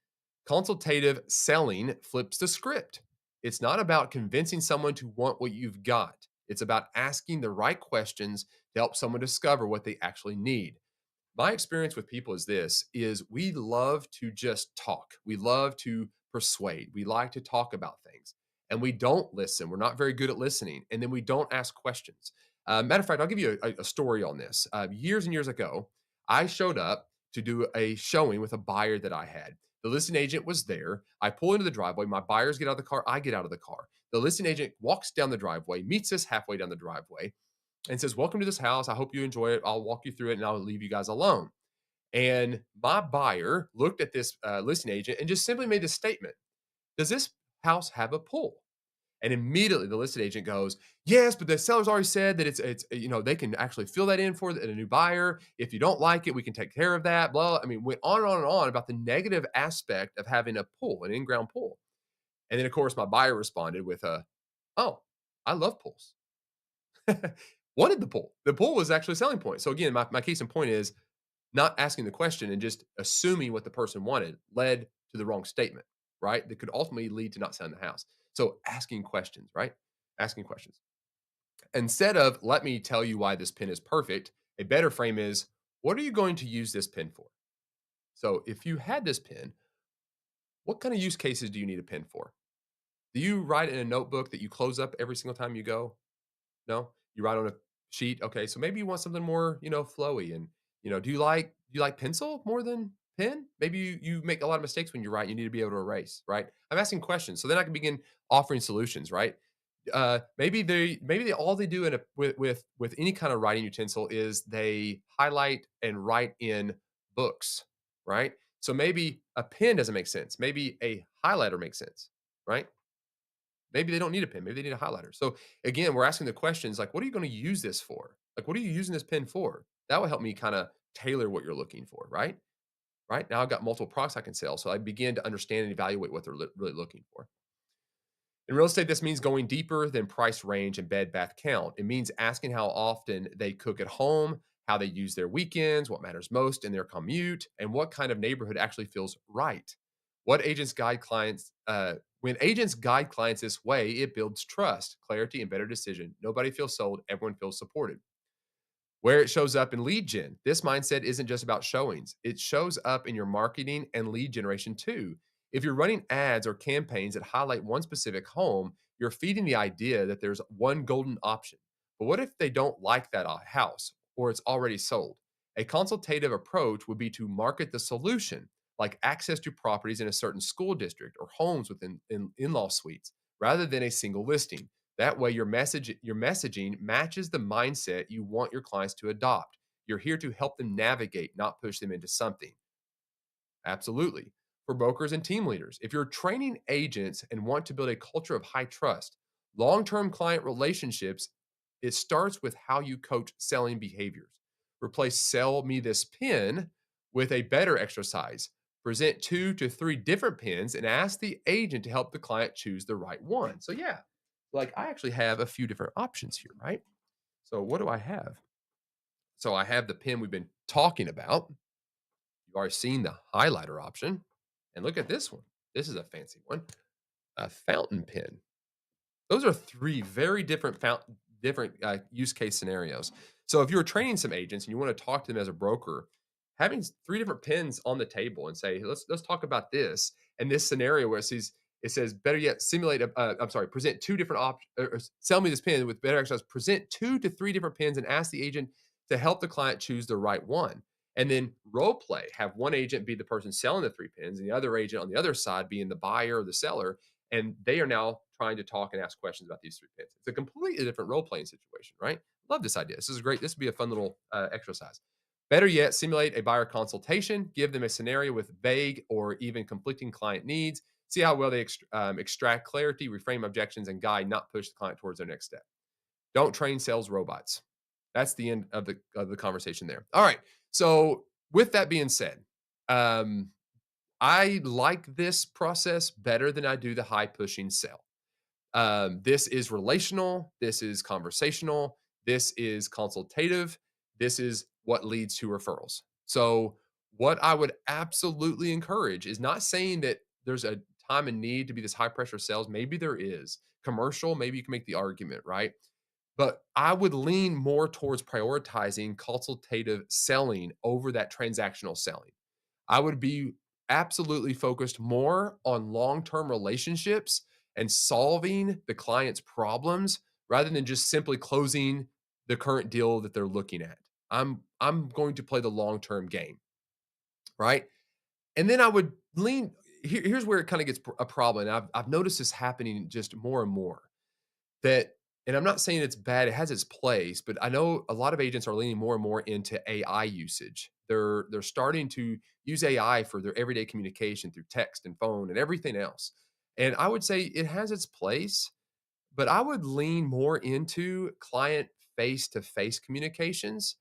S1: Consultative selling flips the script. It's not about convincing someone to want what you've got. It's about asking the right questions to help someone discover what they actually need. My experience with people is this is we love to just talk. We love to persuade. We like to talk about things and we don't listen. We're not very good at listening. And then we don't ask questions. Matter of fact, I'll give you a story on this. Years and years ago, I showed up to do a showing with a buyer that I had. The listing agent was there. I pull into the driveway. My buyers get out of the car. I get out of the car. The listing agent walks down the driveway, meets us halfway down the driveway, and says, welcome to this house. I hope you enjoy it. I'll walk you through it and I'll leave you guys alone. And my buyer looked at this listing agent and just simply made this statement. Does this house have a pool? And immediately the listed agent goes, yes, but the seller's already said that they can actually fill that in for a new buyer. If you don't like it, we can take care of that. Blah. I mean, went on and on and on about the negative aspect of having a pool, an in-ground pool. And then of course my buyer responded with oh, I love pools. Wanted the pool. The pool was actually a selling point. So again, my case in point is not asking the question and just assuming what the person wanted led to the wrong statement, right? That could ultimately lead to not selling the house. So asking questions, right? Asking questions. Instead of let me tell you why this pin is perfect, a better frame is what are you going to use this pin for? So if you had this pin, what kind of use cases do you need a pin for? Do you write in a notebook that you close up every single time you go? No? You write on a sheet? Okay, so maybe you want something more, flowy and, do you like pencil more than pen? Maybe you make a lot of mistakes when you write, you need to be able to erase, right? I'm asking questions, so then I can begin offering solutions, right? Maybe they all they do in a with any kind of writing utensil is they highlight and write in books, right? So maybe a pen doesn't make sense. Maybe a highlighter makes sense, right? Maybe they don't need a pen. Maybe they need a highlighter. So again, we're asking the questions like, what are you going to use this for? Like, what are you using this pen for? That will help me kind of tailor what you're looking for, right? Right now, I've got multiple products I can sell, so I begin to understand and evaluate what they're really looking for. In real estate, this means going deeper than price range and bed bath count. It means asking how often they cook at home, how they use their weekends, what matters most in their commute, and what kind of neighborhood actually feels right. What agents guide clients? When agents guide clients this way, it builds trust, clarity, and better decision. Nobody feels sold; everyone feels supported. Where it shows up in lead gen. This mindset isn't just about showings. It shows up in your marketing and lead generation too. If you're running ads or campaigns that highlight one specific home, you're feeding the idea that there's one golden option. But what if they don't like that house or it's already sold? A consultative approach would be to market the solution, like access to properties in a certain school district or homes within in-law suites, rather than a single listing. That way, your messaging matches the mindset you want your clients to adopt. You're here to help them navigate, not push them into something. Absolutely. For brokers and team leaders, if you're training agents and want to build a culture of high trust, long-term client relationships, it starts with how you coach selling behaviors. Replace sell me this pin with a better exercise. Present 2 to 3 different pins and ask the agent to help the client choose the right one. So yeah, like I actually have a few different options here, right? So what do I have? So I have the pin we've been talking about. You've already seen the highlighter option. And look at this one. This is a fancy one. A fountain pen. Those are 3 very different, use case scenarios. So if you're training some agents and you wanna talk to them as a broker, having 3 different pins on the table and say, "Let's talk about this," and this scenario where it says, "Better yet, simulate a" I'm sorry, "Present 2 different or sell me this pin with better exercise. Present 2 to 3 different pins and ask the agent to help the client choose the right one." And then role play, have one agent be the person selling the 3 pins and the other agent on the other side being the buyer or the seller, and they are now trying to talk and ask questions about these 3 pins. It's a completely different role playing situation, right? Love this idea. This is great. This would be a fun little exercise. Better yet, simulate a buyer consultation. Give them a scenario with vague or even conflicting client needs. See how well they extract clarity, reframe objections, and guide, not push the client towards their next step. Don't train sales robots. That's the end of the conversation there. All right. So with that being said, um, I like this process better than I do the high pushing sell. This is relational. This is conversational. This is consultative. This is what leads to referrals. So, what I would absolutely encourage is not saying that there's a time and need to be this high pressure sales. Maybe there is. Commercial, maybe you can make the argument, right? But I would lean more towards prioritizing consultative selling over that transactional selling. I would be absolutely focused more on long-term relationships and solving the client's problems rather than just simply closing the current deal that they're looking at. I'm going to play the long-term game, right? And then I would lean here's where it kind of gets a problem. And I've noticed this happening just more and more that, and I'm not saying it's bad, it has its place, but I know a lot of agents are leaning more and more into AI usage. They're starting to use AI for their everyday communication through text and phone and everything else. And I would say it has its place, but I would lean more into client face-to-face communications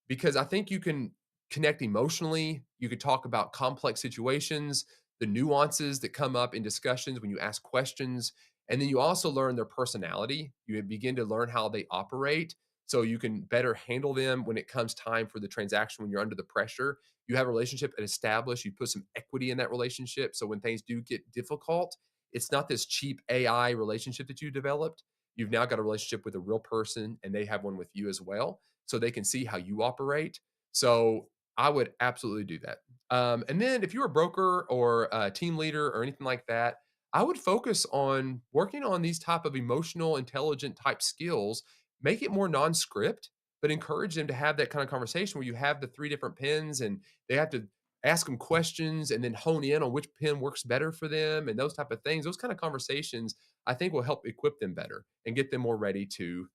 S1: because I think you can connect emotionally. You could talk about complex situations, the nuances that come up in discussions when you ask questions. And then you also learn their personality. You begin to learn how they operate so you can better handle them when it comes time for the transaction when you're under the pressure. You have a relationship established, you put some equity in that relationship. So when things do get difficult, it's not this cheap AI relationship that you developed. You've now got a relationship with a real person and they have one with you as well so they can see how you operate. So I would absolutely do that. And then if you're a broker or a team leader or anything like that, I would focus on working on these type of emotional, intelligent type skills. Make it more non-script, but encourage them to have that kind of conversation where you have the 3 different pins and they have to ask them questions and then hone in on which pin works better for them and those type of things. Those kind of conversations I think will help equip them better and get them more ready to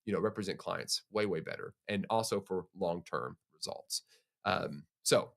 S1: represent clients way better and also for long-term results. So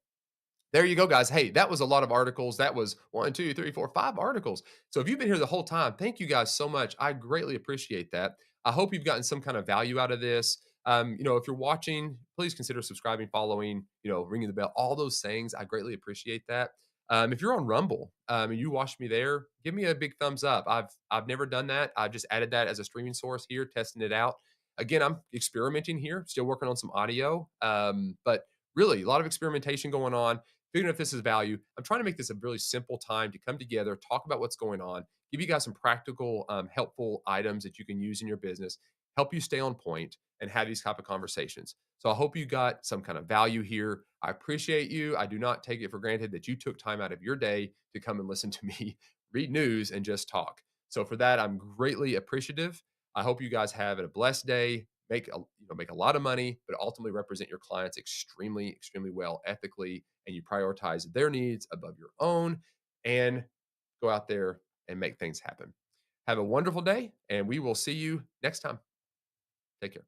S1: there you go, guys. Hey, that was a lot of articles. That was one, two, three, four, 5 articles. So if you've been here the whole time, thank you guys so much. I greatly appreciate that. I hope you've gotten some kind of value out of this. If you're watching, please consider subscribing, following, ringing the bell, all those things. I greatly appreciate that. If you're on Rumble and you watch me there, give me a big thumbs up. I've never done that. I've just added that as a streaming source here, testing it out. Again, I'm experimenting here, still working on some audio, but really a lot of experimentation going on figuring if this is value. I'm trying to make this a really simple time to come together, talk about what's going on, give you guys some practical, helpful items that you can use in your business, help you stay on point, and have these type of conversations. So I hope you got some kind of value here. I appreciate you. I do not take it for granted that you took time out of your day to come and listen to me read news and just talk. So for that, I'm greatly appreciative. I hope you guys have a blessed day. Make a lot of money, but ultimately represent your clients extremely well ethically, and you prioritize their needs above your own, and go out there and make things happen. Have a wonderful day, and we will see you next time. Take care.